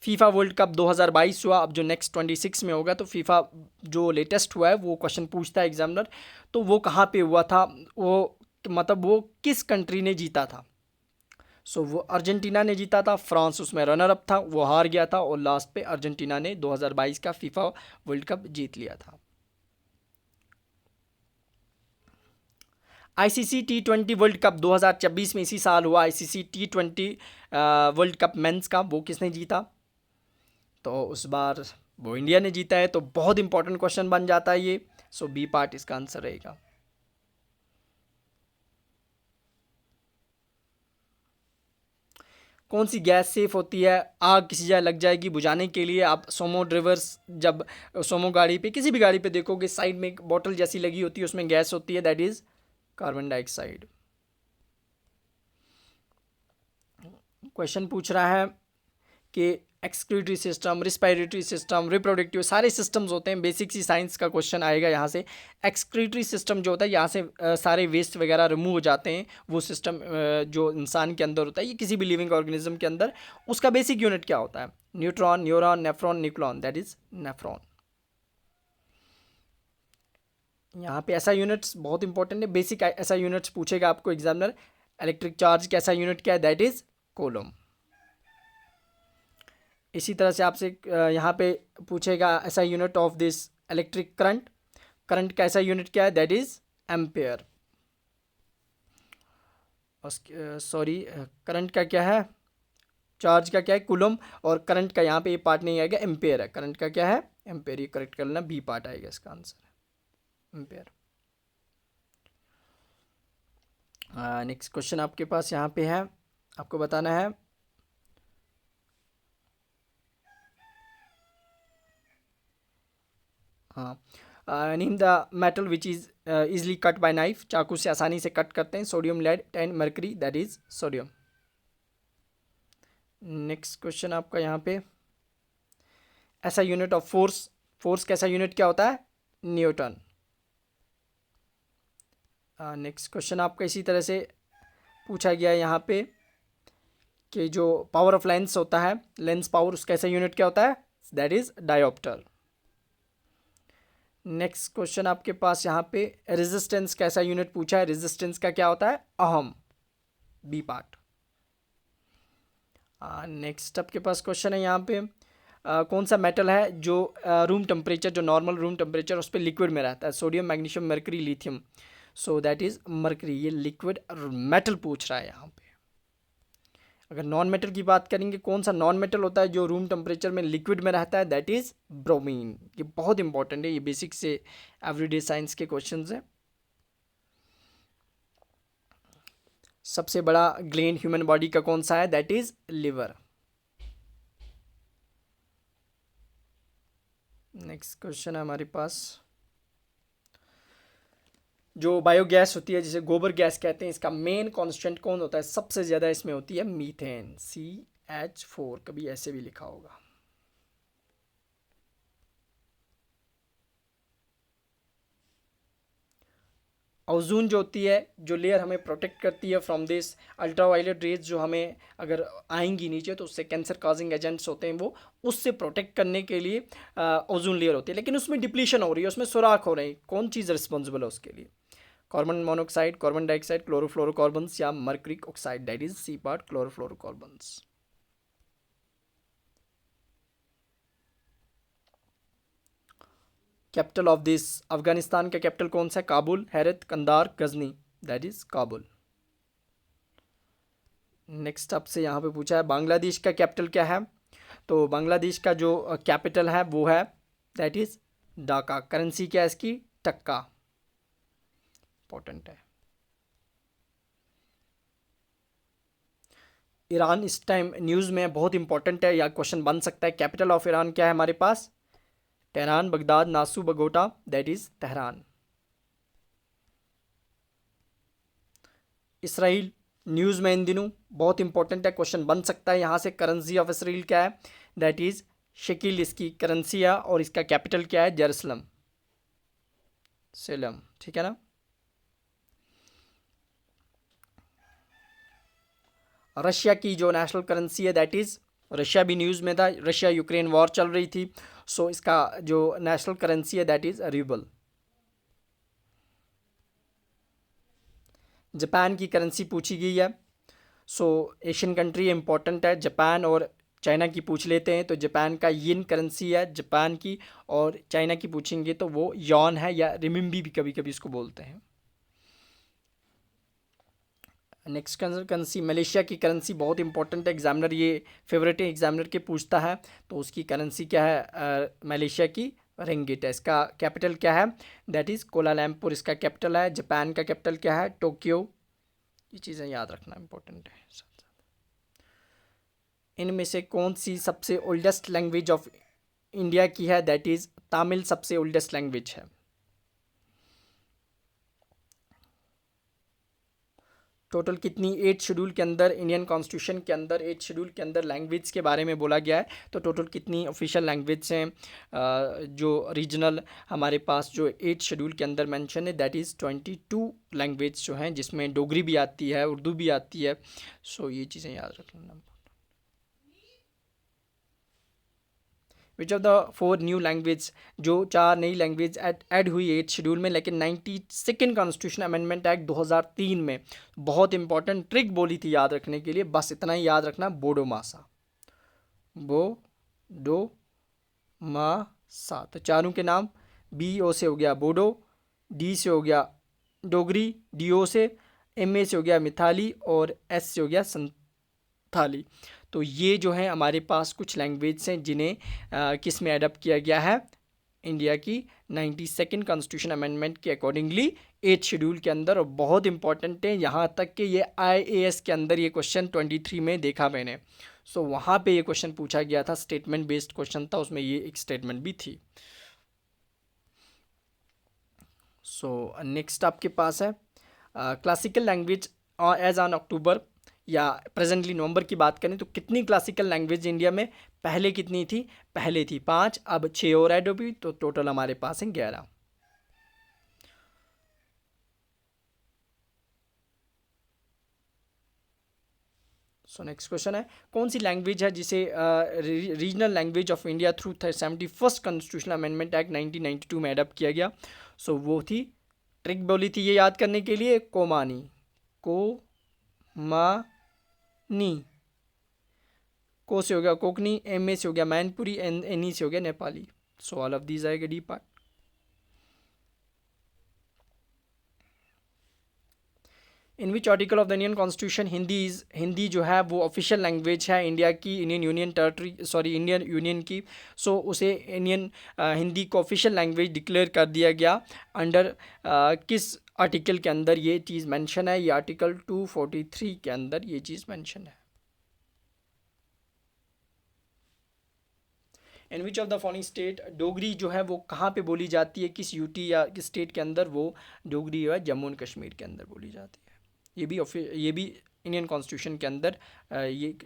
फीफा वर्ल्ड कप 2022 हुआ, अब जो नेक्स्ट 26 में होगा, तो फीफा जो लेटेस्ट हुआ है वो क्वेश्चन पूछता है एग्जामिनर, तो वो कहाँ पे हुआ था, वो मतलब वो किस कंट्री ने जीता था? सो वो अर्जेंटीना ने जीता था। फ्रांस उसमें रनर अप था, वो हार गया था, और लास्ट पे अर्जेंटीना ने 2022 का फीफा वर्ल्ड कप जीत लिया था। आईसीसी T20 वर्ल्ड कप 2026 में इसी साल हुआ, ICC T20 world cup mains का, वो किसने जीता? तो उस बार वो इंडिया ने जीता है। तो बहुत इंपॉर्टेंट क्वेश्चन बन जाता है ये। सो बी पार्ट इसका आंसर रहेगा। कौन सी गैस सेफ होती है? आग किसी जगह लग जाएगी, बुझाने के लिए आप सोमो ड्राइवर्स, जब सोमो गाड़ी पे, किसी भी गाड़ी पे देखोगे साइड में एक बोतल जैसी लगी होती है, उसमें गैस होती है, that is carbon dioxide. Question पूछ रहा है कि excretory system, respiratory system, reproductive, सारे सिस्टम्स होते हैं, बेसिक सी साइंस का क्वेश्चन आएगा यहाँ से। एक्सक्रीटरी सिस्टम जो होता है, यहाँ से सारे वेस्ट वगैरह रिमूव हो जाते हैं। वो सिस्टम जो इंसान के अंदर होता है, ये किसी भी लिविंग ऑर्गेनिज्म के अंदर, उसका बेसिक यूनिट क्या होता है? Neutron, neuron, nephron, nucleon, that is nephron. यहाँ पे ऐसा यूनिट्स बहुत इंपॉर्टेंट है, बेसिक ऐसा यूनिट्स पूछेगा आपको एग्जामिनर। इलेक्ट्रिक चार्ज का ऐसा यूनिट क्या है? That is coulomb. इसी तरह से आपसे यहाँ पे पूछेगा ऐसा unit of this electric current, current का ऐसा यूनिट क्या है? That is ampere. Sorry, current का क्या है? चार्ज का क्या है? कूलम। और करंट का यहाँ पे ये पार्ट नहीं आएगा, एम्पेयर है। करंट का क्या है? एम्पेयर। ये करेक्ट कर लेना, बी पार्ट आएगा इसका आंसर, एम्पेयर। नेक्स्ट क्वेश्चन आपके पास यहाँ पे है, आपको बताना है, हाँ, name the metal which is easily cut by knife, चाकू से आसानी से कट करते हैं। Sodium, lead and mercury, that is sodium. Next question आपका यहाँ पे, ऐसा यूनिट ऑफ फोर्स, फोर्स कैसा यूनिट क्या होता है? न्यूटन। नेक्स्ट क्वेश्चन आपका इसी तरह से पूछा गया है यहाँ पे कि जो पावर ऑफ लेंस होता है, लेंस पावर, उसका ऐसा यूनिट क्या होता है? That is dioptre. Next question आपके पास यहाँ पे रेजिस्टेंस का ऐसा यूनिट पूछा है, रेजिस्टेंस का क्या होता है? अहम, बी पार्ट। नेक्स्ट आपके पास क्वेश्चन है यहाँ पे, कौन सा मेटल है जो रूम टेम्परेचर, जो नॉर्मल रूम टेम्परेचर उस पर लिक्विड में रहता है? Sodium, magnesium, mercury, lithium. So that is mercury. ये लिक्विड मेटल पूछ रहा है यहाँ पे। अगर नॉन मेटल की बात करेंगे, कौन सा नॉन मेटल होता है जो रूम टेम्परेचर में लिक्विड में रहता है? That is bromine. ये बहुत इंपॉर्टेंट है, ये बेसिक से एवरीडे साइंस के क्वेश्चन है। सबसे बड़ा ग्लैंड ह्यूमन बॉडी का कौन सा है? That is liver. Next question है हमारे पास, जो बायोगैस होती है जिसे गोबर गैस कहते हैं, इसका मेन कांस्टेंट कौन होता है? सबसे ज़्यादा इसमें होती है मीथेन, CH4, कभी ऐसे भी लिखा होगा। ओजोन जो होती है, जो लेयर हमें प्रोटेक्ट करती है फ्रॉम दिस अल्ट्रावायलेट रेज, जो हमें अगर आएंगी नीचे तो उससे कैंसर कॉजिंग एजेंट्स होते हैं, वो उससे प्रोटेक्ट करने के लिए ओजोन लेयर होती है, लेकिन उसमें डिप्लीशन हो रही है, उसमें सुराख हो रही है। कौन चीज़ रिस्पॉन्सिबल है उसके लिए? Carbon monoxide, carbon dioxide, chlorofluorocarbons या mercuric oxide, that is C part, chlorofluorocarbons. Capital of this, Afghanistan का कैपिटल कौन सा है? Kabul, Herat, Kandahar, Ghazni, that is Kabul. Next आपसे यहाँ पे पूछा है बांग्लादेश का कैपिटल क्या है? तो बांग्लादेश का जो कैपिटल है वो है दैट इज ढाका। करेंसी क्या है इसकी? टक्का। इंपॉर्टेंट है। ईरान इस टाइम न्यूज़ में बहुत इंपॉर्टेंट है, या क्वेश्चन बन सकता है। कैपिटल ऑफ ईरान क्या है हमारे पास? Tehran, Baghdad, Nassau, Bogota, that is Tehran. Israel news में इन दिनों बहुत इंपॉर्टेंट है, क्वेश्चन बन सकता है यहाँ से। करेंसी ऑफ इसराइल क्या है? दैट इज शकील, इसकी करेंसी है, और इसका कैपिटल क्या है? जेरूसलम, सेलम, ठीक है ना। रशिया की जो नेशनल करेंसी है दैट इज, रशिया भी न्यूज़ में था, रशिया यूक्रेन वॉर चल रही थी, सो इसका जो नेशनल करेंसी है दैट इज रूबल। जापान की करेंसी पूछी गई है, सो एशियन कंट्री इंपॉर्टेंट है, जापान और चाइना की पूछ लेते हैं। तो जापान का येन करेंसी है जापान की, और चाइना की पूछेंगे तो वो यॉन है, या रिमिम्बी भी कभी कभी इसको बोलते हैं। नेक्स्ट करेंसी मलेशिया की करेंसी बहुत इंपॉर्टेंट है, एग्जामिनर ये फेवरेट है, एग्जामिनर के पूछता है। तो उसकी करेंसी क्या है? मलेशिया की रिंगिट है। इसका कैपिटल क्या है? दैट इज़ कोलालमपुर, इसका कैपिटल है। जापान का कैपिटल क्या है? टोक्यो। ये चीज़ें याद रखना इंपॉर्टेंट है। इनमें से कौन सी सबसे ओल्डेस्ट लैंग्वेज ऑफ इंडिया की है? दैट इज़ तमिल सबसे ओल्डेस्ट लैंग्वेज है। टोटल कितनी 8 शेड्यूल के अंदर, इंडियन कॉन्स्टिट्यूशन के अंदर 8 शेड्यूल के अंदर लैंग्वेज के बारे में बोला गया है। तो टोटल कितनी ऑफिशियल लैंग्वेज हैं जो रीजनल हमारे पास जो 8 शेड्यूल के अंदर मेंशन है? दैट इज़ 22 लैंग्वेज जो हैं, जिसमें डोगरी भी आती है, उर्दू भी आती है। सो ये चीज़ें याद रख लेना। विच ऑफ द 4 न्यू लैंग्वेज, जो 4 नई लैंग्वेज ऐड हुई 8 शेड्यूल में, लेकिन 92nd कॉन्स्टिट्यूशन अमेंडमेंट एक्ट 2003 में बहुत इंपॉर्टेंट ट्रिक बोली थी याद रखने के लिए, बस इतना ही याद रखना, बोडो मासा, बोडो मासा। तो चारों के नाम, BO से हो गया बोडो, D से हो गया डोगरी, DO से, MA से हो गया मिथाली, और S से हो गया संथाली। तो ये जो है हमारे पास कुछ लैंग्वेज हैं जिन्हें किस में एडप्ट किया गया है? इंडिया की 92nd कॉन्स्टिट्यूशन अमेंडमेंट के अकॉर्डिंगली 8 शेड्यूल के अंदर, और बहुत इंपॉर्टेंट है, यहाँ तक कि ये IAS के अंदर ये क्वेश्चन 23 में देखा मैंने। सो वहाँ पे ये क्वेश्चन पूछा गया था, स्टेटमेंट बेस्ड क्वेश्चन था, उसमें ये एक स्टेटमेंट भी थी। सो नेक्स्ट आपके पास है classical language as on October या प्रेजेंटली नवंबर की बात करें तो कितनी क्लासिकल लैंग्वेज इंडिया में पहले कितनी थी? पहले थी 5, अब 6 और ऐड होगी तो टोटल हमारे पास है 11। सो नेक्स्ट क्वेश्चन है कौन सी लैंग्वेज है जिसे regional language of India through 71st constitutional amendment act 1992 में एडप्ट किया गया? सो वो थी, ट्रिक बोली थी ये याद करने के लिए, कोमानी। कोमानी, को से हो गया कोकनी, एम ए से हो गया मैनपुरी, एन ई से हो गया Nepali. So all of these आएगा D part. In which article of the Indian constitution Hindi जो है वो ऑफिशियल लैंग्वेज है इंडिया की, Indian union territory, sorry Indian union की। सो उसे इंडियन हिंदी को ऑफिशियल लैंग्वेज डिक्लेयर कर दिया गया अंडर किस आर्टिकल के अंदर ये चीज़ मेंशन है? ये आर्टिकल 243 के अंदर ये चीज़ मेंशन है। In which of the following state Dogri जो है वो कहाँ पे बोली जाती है? किस यूटी या किस स्टेट के अंदर वो डोगरी जो है जम्मू एंड कश्मीर के अंदर बोली जाती है। ये भी इंडियन कॉन्स्टिट्यूशन के अंदर ये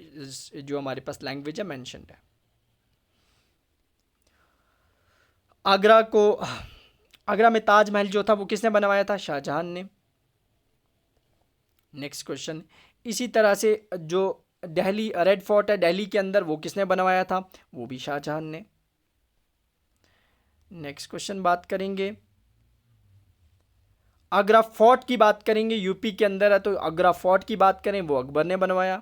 जो हमारे पास लैंग्वेज है मेंशन्ड है। आगरा में ताजमहल जो था वो किसने बनवाया था? शाहजहां ने। नेक्स्ट क्वेश्चन, इसी तरह से जो दिल्ली रेड फोर्ट है दिल्ली के अंदर वो किसने बनवाया था? वो भी शाहजहां ने। नेक्स्ट क्वेश्चन बात करेंगे, आगरा फोर्ट की बात करेंगे, यूपी के अंदर है तो आगरा फोर्ट की बात करें वो अकबर ने बनवाया।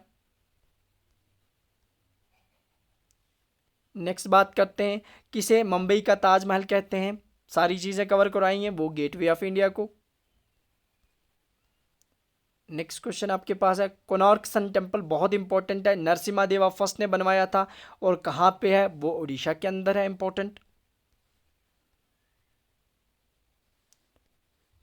नेक्स्ट बात करते हैं, किसे मुंबई का ताजमहल कहते हैं? सारी चीज़ें कवर कराई हैं, वो गेटवे ऑफ इंडिया को। नेक्स्ट क्वेश्चन आपके पास है, कोणार्क सन टेम्पल बहुत इंपॉर्टेंट है, नरसिम्हा देवा फर्स्ट ने बनवाया था और कहाँ पे है? वो उड़ीसा के अंदर है, इंपॉर्टेंट।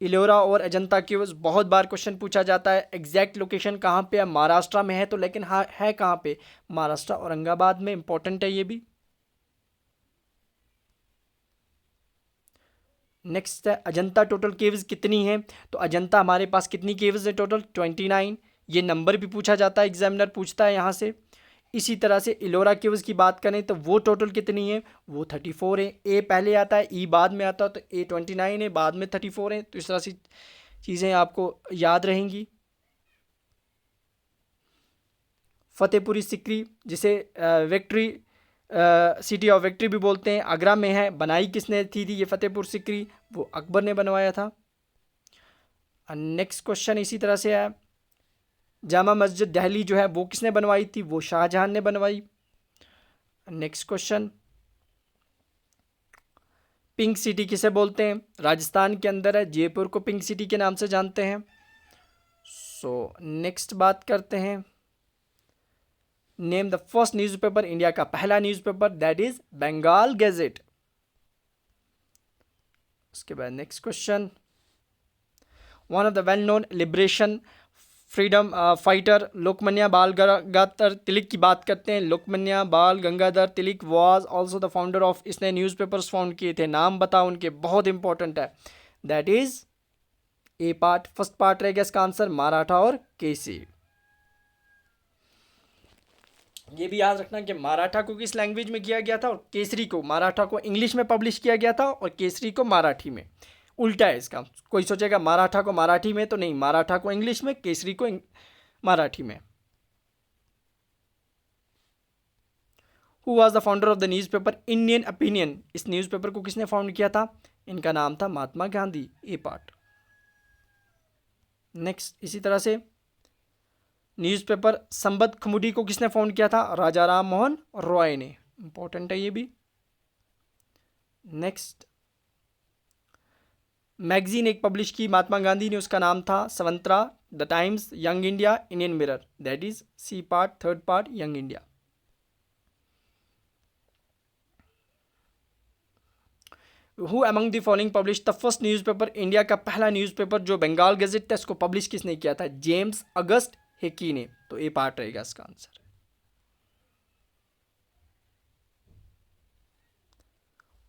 इलोरा और अजंता केव्स बहुत बार क्वेश्चन पूछा जाता है, एग्जैक्ट लोकेशन कहाँ पे है? महाराष्ट्र में है तो, लेकिन हाँ है कहाँ पे? महाराष्ट्र औरंगाबाद में, इंपॉर्टेंट है ये भी। नेक्स्ट है अजंता टोटल केव्स कितनी है? तो अजंता हमारे पास कितनी केव्स है टोटल? 29। ये नंबर भी पूछा जाता है, एग्जामिनर पूछता है यहाँ से। इसी तरह से इलोरा केव्स की बात करें तो वो टोटल कितनी है? वो 34 है। ए पहले आता है, ई बाद में आता है, तो ए 29 है, बाद में 34 है। तो इस तरह से चीज़ें आपको याद रहेंगी। फतेहपुरी सिकरी जिसे विक्ट्री सिटी ऑफ विक्ट्री भी बोलते हैं, आगरा में है। बनाई किसने थी ये फतेहपुर सिकरी? वो अकबर ने बनवाया था। नेक्स्ट क्वेश्चन इसी तरह से है, जामा मस्जिद दिल्ली जो है वो किसने बनवाई थी? वो शाहजहां ने बनवाई। नेक्स्ट क्वेश्चन, पिंक सिटी किसे बोलते हैं? राजस्थान के अंदर है, जयपुर को पिंक सिटी के नाम से जानते हैं। सो नेक्स्ट बात करते हैं, name the first newspaper, India का पहला newspaper, that is Bengal gazette. उसके बाद next question, one of the well known liberation freedom fighter Lokmanya Bal Gangadhar Tilak की बात करते हैं। Lokmanya Bal Gangadhar Tilak was also the founder of, इसने न्यूज़पेपर्स फाउंड किए थे, नाम बताओ उनके, बहुत इंपॉर्टेंट है। That is A part, first part रहेगा इसका आंसर, मराठा और केसरी। ये भी याद रखना कि मराठा को किस लैंग्वेज में किया गया था और केसरी को, मराठा को इंग्लिश में पब्लिश किया गया था और केसरी को मराठी में। उल्टा है इसका, कोई सोचेगा मराठा को मराठी में, तो नहीं, मराठा को इंग्लिश में, केसरी को मराठी में। Who was the founder of the newspaper Indian opinion, इस न्यूज़पेपर को किसने फाउंड किया था? इनका नाम था महात्मा गांधी। ए पार्ट। नेक्स्ट इसी तरह से न्यूज़पेपर संबद खमुडी को किसने फाउंड किया था? राजा राम मोहन रॉय ने, इंपॉर्टेंट है ये भी। नेक्स्ट, मैगजीन एक पब्लिश की महात्मा गांधी ने, उसका नाम था Swatantra, the Times, Young India, Indian Mirror, that is C part, third part Young India. Who among the following publish the first newspaper, India का पहला न्यूज़पेपर जो बंगाल गजेट था इसको पब्लिश किसने किया था? जेम्स अगस्त हिकी ने। तो ए पार्ट रहेगा इसका आंसर।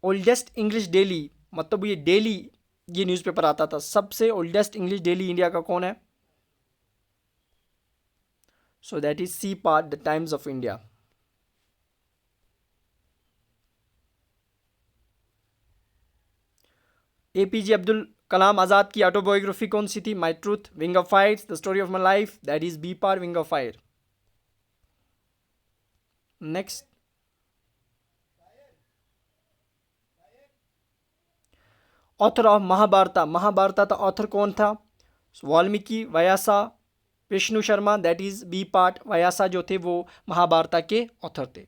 ओल्डेस्ट इंग्लिश डेली, मतलब ये डेली ये न्यूज़पेपर आता था। सबसे ओल्डेस्ट इंग्लिश डेली इंडिया का कौन है? So that is C part, the Times of India. APJ Abdul Kalam Azad की ऑटोबायोग्राफी कौन सी थी? My truth, wing of fire, the story of my life, that is B part, wing of fire. Next, author of Mahabharata, Mahabharata का author कौन था? Valmiki, Vyasa, Vishnu Sharma, that is B part. Vyasa जो थे वो महाभारता के ऑथर थे।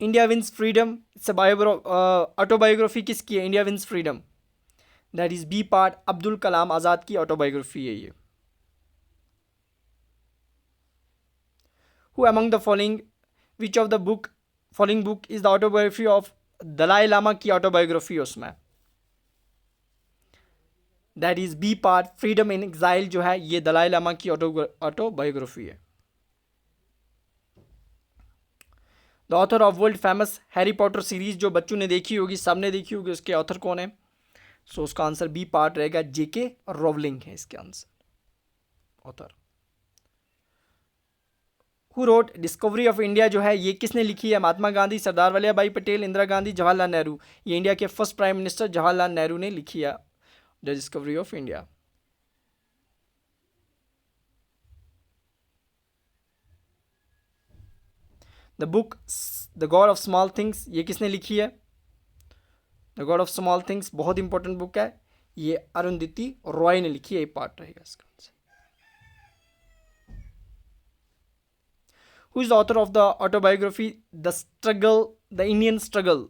India wins freedom, it's autobiography किसकी है? India wins freedom, that is B part, Abdul Kalam Azad की ऑटोबायोग्राफी है ये। Who among the following, which of the book following book is the autobiography of Dalai Lama की ऑटोबायोग्राफी है उसमें, that is B part, freedom in exile जो है ये Dalai Lama की ऑटोबायोग्राफी है। The author of world famous Harry Potter series जो बच्चों ने देखी होगी, सबने देखी होगी, उसके ऑथर कौन है? सो उसका आंसर बी पार्ट रहेगा, जेके रोवलिंग है इसके answer author. Who wrote discovery of India जो है ये किसने लिखी है? महात्मा गांधी, सरदार वल्लभ भाई पटेल, इंदिरा गांधी, जवाहरलाल नेहरू। ये इंडिया के first prime minister Jawaharlal Nehru ने लिखी है the discovery of India. The book the God of small things ये किसने लिखी है? The God of small things बहुत इंपॉर्टेंट बुक है, ये अरुंधति रॉय ने लिखी है, ये पार्ट रहेगा इसका answer. Who is the author of the autobiography the struggle, the Indian struggle?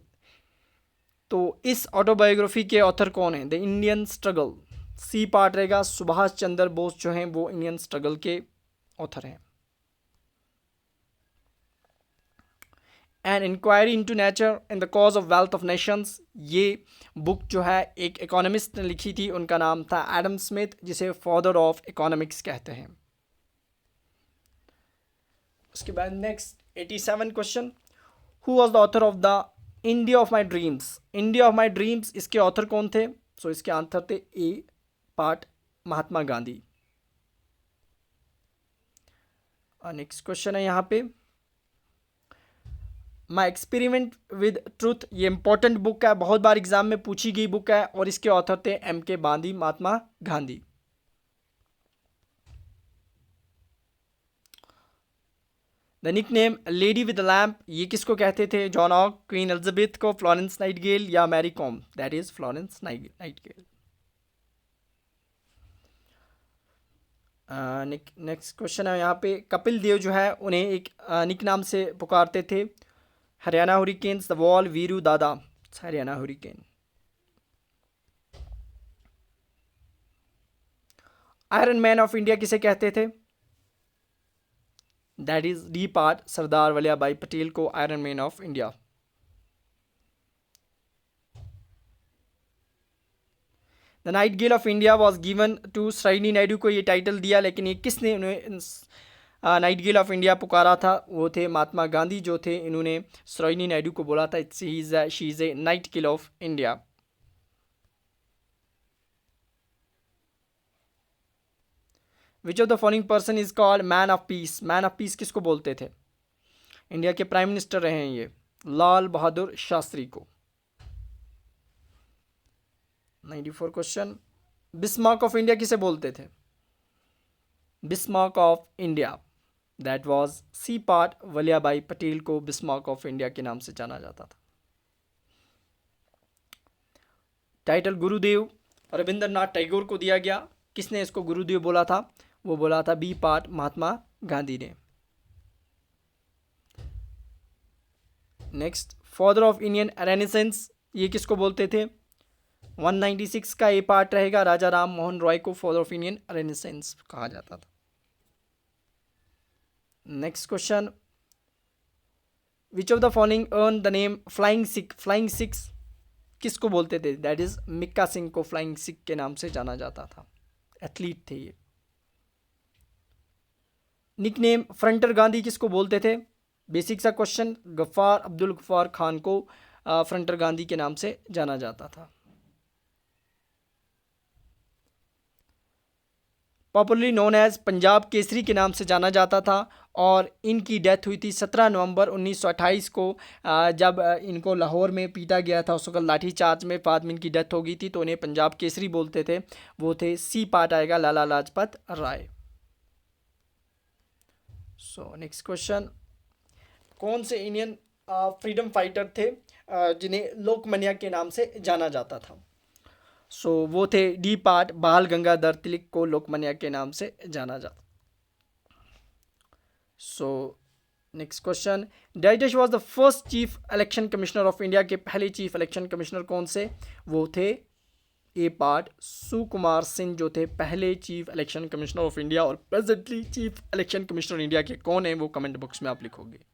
तो इस ऑटोबायोग्राफी के ऑथर कौन है? The Indian struggle, C part रहेगा, सुभाष चंद्र बोस जो हैं वो इंडियन स्ट्रगल के ऑथर हैं। An inquiry into nature and the cause of wealth of nations, ये बुक जो है एक इकोनॉमिस्ट ने लिखी थी, उनका नाम था एडम स्मिथ, जिसे फादर ऑफ इकोनॉमिक्स कहते हैं। उसके बाद next 87 question, who was the author of the India of my dreams? India of my dreams इसके ऑथर कौन थे? सो इसके आंसर थे ए part, Mahatma Gandhi. Next question है यहाँ पे, माई एक्सपेरिमेंट विद ट्रूथ, ये इंपॉर्टेंट बुक है, बहुत बार एग्जाम में पूछी गई बुक है, और इसके ऑथर थे M K Gandhi, Mahatma Gandhi. The nickname lady with lamp ये किसको कहते थे? जॉन ऑक, क्वीन एलिजाबेथ को, फ्लोरेंस नाइटगेल या Mary Kom? That is Florence Nightingale. Next question है यहाँ पे, कपिल देव जो है उन्हें एक निक नाम से पुकारते थे, Haryana hurricanes, the wall, Viru Dada, Haryana hurricane. Iron man of India किसे कहते थे? That is D part, Sardar Vallabh Bhai Patel को iron man of India. The nightingale of India was given to Sarojini Naidu को ये टाइटल दिया, लेकिन ये किसने उन्हें नाइटगेल ऑफ इंडिया पुकारा था? वो थे महात्मा गांधी जो थे, इन्होंने सरोजिनी नायडू को बोला था she is a nightingale of India. Which of the following person is called man of peace? Man of peace किसको बोलते थे? इंडिया के प्राइम मिनिस्टर रहे हैं ये, लाल बहादुर शास्त्री को। 94 क्वेश्चन, बिस्मार्क ऑफ इंडिया किसे बोलते थे? Bismarck of India, that was C part, Vallabh Bhai Patel को बिस्मार्क ऑफ इंडिया के नाम से जाना जाता था। टाइटल गुरुदेव रविंद्रनाथ टैगोर को दिया गया, किसने इसको गुरुदेव बोला था? वो बोला था बी पार्ट, महात्मा गांधी ने। Next, father of Indian renaissance ये किसको बोलते थे? 196 का ए पार्ट रहेगा, राजा राम मोहन रॉय को फादर ऑफ इंडियन रेनेसेंस कहा जाता था। Next question, which of the following earn the name flying Sikh? Flying six किसको बोलते थे? दैट इज मिक्का सिंह को फ्लाइंग सिख के नाम से जाना जाता था, एथलीट थे ये। निक नेम फ्रंटर गांधी किसको बोलते थे? बेसिक सा क्वेश्चन, गफ्फार अब्दुल गफ्फार खान को फ्रंटर गांधी के नाम से जाना जाता था। Popularly known as Punjab Kesari के नाम से जाना जाता था और इनकी डेथ हुई थी 17 नवंबर 1928 को, जब इनको लाहौर में पीटा गया था उस वक्त लाठी चार्ज में। बाद में इनकी डेथ हो गई थी तो इन्हें पंजाब केसरी बोलते थे। वो थे सी पार्ट आएगा लाला लाजपत राय। सो नेक्स्ट क्वेश्चन, कौन से इंडियन फ्रीडम फाइटर थे जिन्हें लोकमान्य के नाम से जाना जाता था? सो वो थे डी पार्ट बाल गंगाधर तिलक को लोकमान्य के नाम से जाना जाता। सो next question, dash was the first chief election commissioner of India के पहले चीफ इलेक्शन कमिश्नर कौन से? वो थे ए पार्ट सुकुमार सिंह जो थे पहले chief election commissioner of India. और presently chief election commissioner India के कौन है वो कमेंट बॉक्स में आप लिखोगे।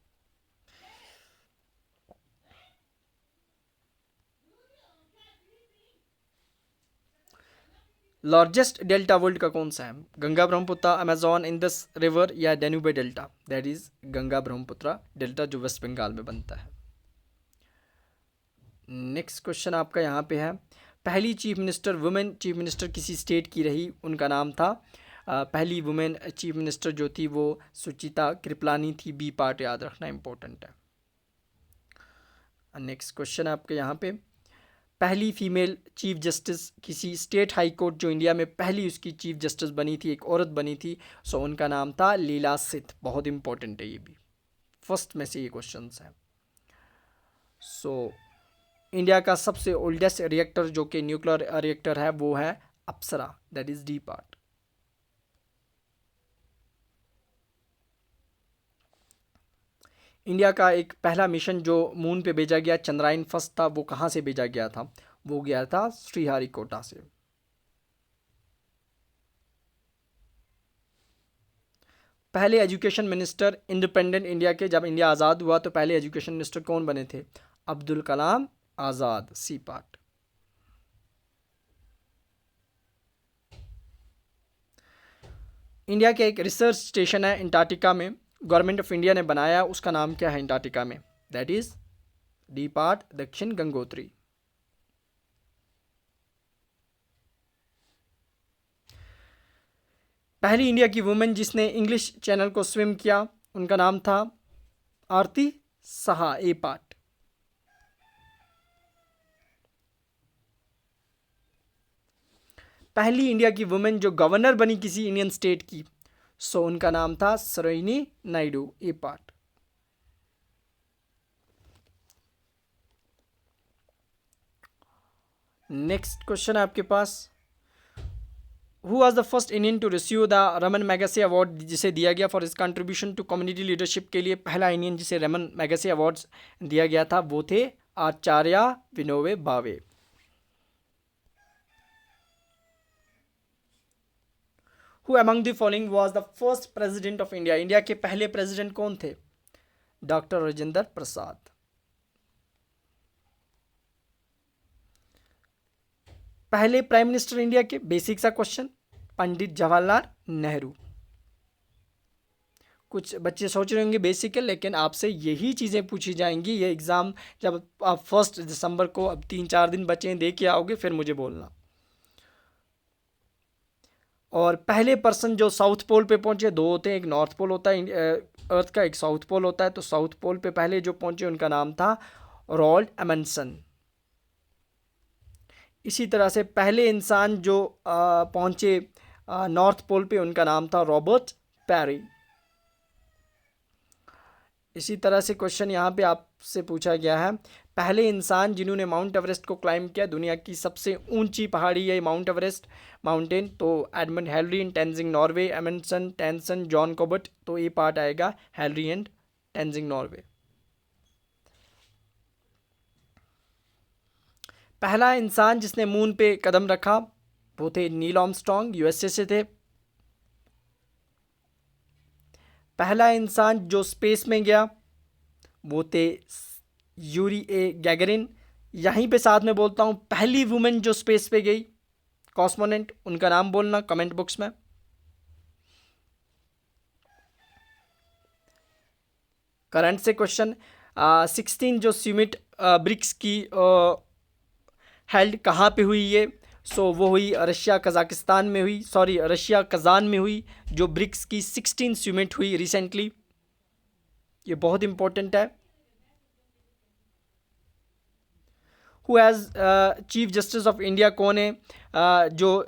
लार्जेस्ट डेल्टा वर्ल्ड का कौन सा है? Ganga Brahmaputra, Amazon, Indus river या Danube delta? That is Ganga Brahmaputra delta जो वेस्ट बंगाल में बनता है। नेक्स्ट क्वेश्चन आपका यहाँ पे है, पहली chief minister women chief minister किसी स्टेट की रही, उनका नाम था पहली वुमेन चीफ मिनिस्टर जो थी वो सुचिता कृपलानी थी। बी पार्ट याद रखना इंपॉर्टेंट है। नेक्स्ट क्वेश्चन आपके यहाँ पे, पहली फीमेल चीफ जस्टिस किसी स्टेट हाई कोर्ट जो इंडिया में पहली उसकी चीफ जस्टिस बनी थी, एक औरत बनी थी। सो उनका नाम था लीला सिथ। बहुत इंपॉर्टेंट है ये भी, फर्स्ट में से ये क्वेश्चन है। सो इंडिया का सबसे ओल्डेस्ट रिएक्टर जो कि न्यूक्लियर रिएक्टर है वो है Apsara, that is D part. India का एक पहला मिशन जो मून पे भेजा गया चंद्रायन फर्स्ट था, वो कहाँ से भेजा गया था? वो गया था श्रीहरिकोटा से। पहले एजुकेशन मिनिस्टर इंडिपेंडेंट इंडिया के, जब इंडिया आज़ाद हुआ तो पहले एजुकेशन मिनिस्टर कौन बने थे? Abdul Kalam Azad. C part. India के एक रिसर्च स्टेशन है अंटार्कटिका में, गवर्नमेंट ऑफ इंडिया ने बनाया, उसका नाम क्या है अंटार्कटिका में? दैट इज डी पार्ट दक्षिण गंगोत्री। पहली इंडिया की वुमेन जिसने इंग्लिश चैनल को स्विम किया, उनका नाम था आरती साहा। A part. पहली इंडिया की वुमेन जो गवर्नर बनी किसी इंडियन स्टेट की, सो उनका नाम था Sarojini Naidu. A part. Next question है आपके पास, who was the first Indian to receive the Raman Magsaysay award, जिसे दिया गया for his contribution to community leadership के लिए पहला इंडियन जिसे रमन मैगसेसे अवार्ड दिया गया था वो थे आचार्य Vinoba Bhave. Who among the following was the first president of India? India के पहले प्रेसिडेंट कौन थे? डॉक्टर राजेंद्र प्रसाद। पहले प्राइम मिनिस्टर इंडिया के, बेसिक सा क्वेश्चन, पंडित जवाहरलाल नेहरू। कुछ बच्चे सोच रहे होंगे बेसिक है, लेकिन आपसे यही चीज़ें पूछी जाएंगी। ये एग्ज़ाम जब आप 1 दिसंबर को, अब 3-4 दिन बचे हैं, दे के आओगे फिर मुझे बोलना। और पहले पर्सन जो साउथ पोल पे पहुंचे, दो होते हैं, एक नॉर्थ पोल होता है अर्थ का, एक साउथ पोल होता है। तो साउथ पोल पे पहले जो पहुंचे उनका नाम था रॉल्ड एमंडसन। इसी तरह से पहले इंसान जो पहुंचे नॉर्थ पोल पे, उनका नाम था रॉबर्ट पेरी। इसी तरह से क्वेश्चन यहाँ पे आपसे पूछा गया है, पहले इंसान जिन्होंने माउंट एवरेस्ट को क्लाइम किया, दुनिया की सबसे ऊंची पहाड़ी है माउंट एवरेस्ट माउंटेन। तो Edmund Hillary in Tenzing Norgay, Amundsen, टेंसन, जॉन कॉबर्ट। तो ये पार्ट आएगा हेनरी एंड टेंजिंग नॉर्वे। पहला इंसान जिसने मून पे कदम रखा वो थे नील आर्मस्ट्रॉन्ग, यूएसए से थे। पहला इंसान जो स्पेस में गया वो थे यूरी ए गैगरिन। यहीं पे साथ में बोलता हूँ, पहली वुमेन जो स्पेस पे गई कॉस्मोनेंट, उनका नाम बोलना कमेंट बॉक्स में। करंट से क्वेश्चन, 16 जो सुमिट ब्रिक्स की हेल्ड कहाँ पे हुई ये? सो वो हुई रशिया कज़ाकिस्तान में हुई, सॉरी रशिया कज़ान में हुई, जो ब्रिक्स की 16 समिट हुई रिसेंटली। ये बहुत इंपॉर्टेंट है। Who has chief justice of India कौन है? जो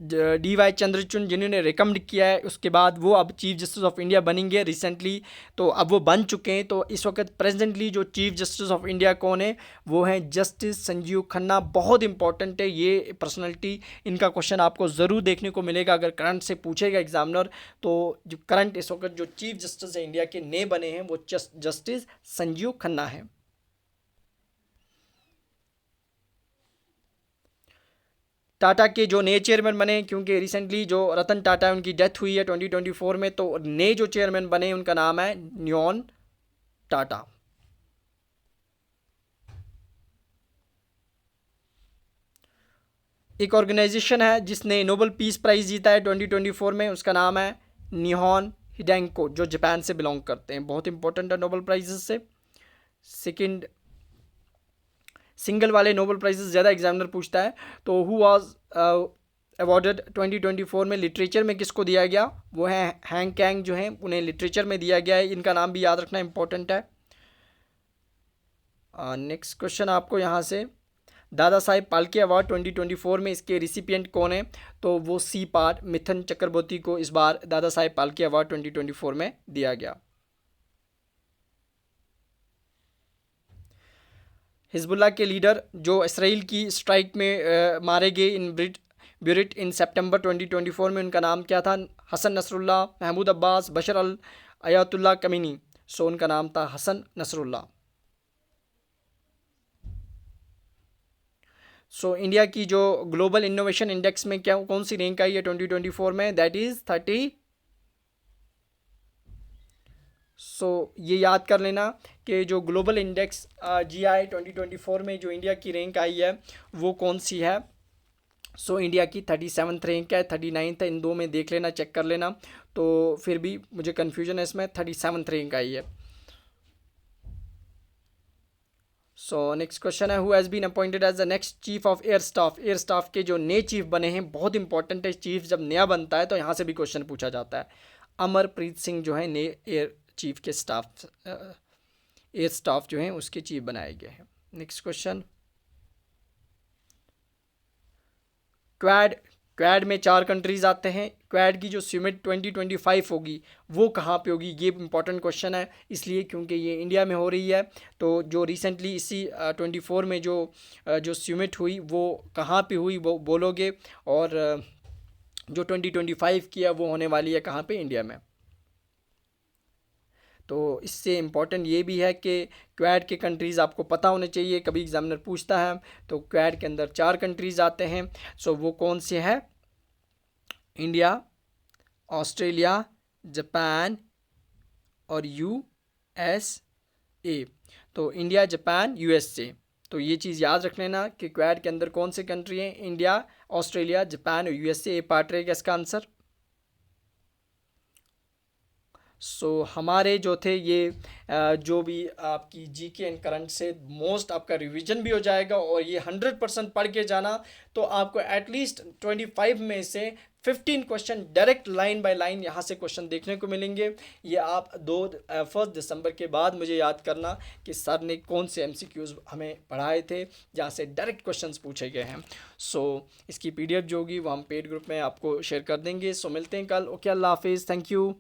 DY चंद्रचूड़, जिन्होंने रिकमेंड किया है, उसके बाद वो अब चीफ जस्टिस ऑफ इंडिया बनेंगे रिसेंटली, तो अब वो बन चुके हैं। तो इस वक्त प्रेजेंटली जो चीफ जस्टिस ऑफ इंडिया कौन है? वो हैं जस्टिस संजीव खन्ना। बहुत इंपॉर्टेंट है ये पर्सनैलिटी, इनका क्वेश्चन आपको ज़रूर देखने को मिलेगा अगर करंट से पूछेगा एग्जामिनर। तो जो करंट इस वक्त जो चीफ जस्टिस है इंडिया के नए बने हैं वो जस्टिस संजीव खन्ना है। टाटा के जो नए चेयरमैन बने, क्योंकि रिसेंटली जो रतन टाटा है उनकी डेथ हुई है 2024 में, तो नए जो चेयरमैन बने उनका नाम है न्योन टाटा। एक ऑर्गेनाइजेशन है जिसने नोबेल पीस प्राइज जीता है 2024 में, उसका नाम है निहॉन हिडेंको, जो जापान से बिलोंग करते हैं। बहुत इंपॉर्टेंट है नोबेल प्राइजेस से। सेकंड, सिंगल वाले नोबेल प्राइजेस ज़्यादा एग्जामिनर पूछता है। तो हु वाज अवॉर्डेड 2024 में लिटरेचर में किसको दिया गया? वो है हैंग कैंग, जो हैं उन्हें लिटरेचर में दिया गया है। इनका नाम भी याद रखना इंपॉर्टेंट है। नेक्स्ट क्वेश्चन आपको यहाँ से, दादा साहेब फाल्के अवार्ड 2024 में इसके रिसिपिएंट कौन है? तो वो सी पार्ट मिथुन चक्रवर्ती को इस बार दादा साहेब फाल्के अवार्ड 2024 में दिया गया। हिजबुल्लाह के लीडर जो इसराइल की स्ट्राइक में मारे गए इन ब्यूरिट इन सितंबर 2024 में, उनका नाम क्या था? हसन नसरुल्लाह, महमूद अब्बास, बशर अल आयतुल्लाह कमीनी। सो उनका नाम था हसन नसरुल्लाह। सो इंडिया की जो ग्लोबल इनोवेशन इंडेक्स में क्या कौन सी रैंक आई है 2024 में? That is 30। सो ये याद कर लेना कि जो ग्लोबल इंडेक्स GI 2024 में जो इंडिया की रैंक आई है वो कौन सी है? सो इंडिया की 37th रैंक है, 39th है, इन दो में देख लेना, चेक कर लेना। तो फिर भी मुझे कन्फ्यूजन है इसमें, 37th रैंक आई है। सो नेक्स्ट क्वेश्चन है, who has been appointed as the next chief of air staff? Air staff के जो नए चीफ बने हैं, बहुत इंपॉर्टेंट है, चीफ जब नया बनता है तो यहाँ से भी क्वेश्चन पूछा जाता है। अमरप्रीत सिंह जो है नए एयर चीफ के स्टाफ, एयर स्टाफ जो हैं उसके चीफ बनाए गए हैं। नेक्स्ट क्वेश्चन, क्वाड में 4 कंट्रीज़ आते हैं। क्वाड की जो समिट 2025 होगी वो कहाँ पे होगी? ये इंपॉर्टेंट क्वेश्चन है, इसलिए क्योंकि ये इंडिया में हो रही है। तो जो रिसेंटली इसी 24 में जो समिट हुई वो कहाँ पे हुई वो बोलोगे, और जो 2025 की है वो होने वाली है कहाँ पे? इंडिया में। तो इससे इम्पॉर्टेंट ये भी है कि क्वाड के कंट्रीज़ आपको पता होने चाहिए, कभी एग्जामिनर पूछता है। तो क्वाड के अंदर 4 कंट्रीज़ आते हैं। सो वो कौन से हैं? इंडिया, ऑस्ट्रेलिया, जापान और USA। तो इंडिया, जापान, USA। तो ये चीज़ याद रख लेना कि क्वाड के अंदर कौन से कंट्री हैं? इंडिया, ऑस्ट्रेलिया, जापान और USA। पार्ट रहेगा इसका आंसर। सो हमारे जो थे ये जो भी आपकी GK एंड करंट से मोस्ट आपका रिवीजन भी हो जाएगा, और ये 100% पढ़ के जाना, तो आपको एटलीस्ट 25 में से 15 question direct line by line यहाँ से क्वेश्चन देखने को मिलेंगे। ये आप 1 दिसंबर के बाद मुझे याद करना कि सर ने कौन से MCQs हमें पढ़ाए थे जहाँ से डायरेक्ट क्वेश्चंस पूछे गए हैं। सो इसकी PDF जो होगी वो हम पेड ग्रुप में आपको शेयर कर देंगे। सो मिलते हैं कल। ओके, अल्लाह हाफिज़, थैंक यू।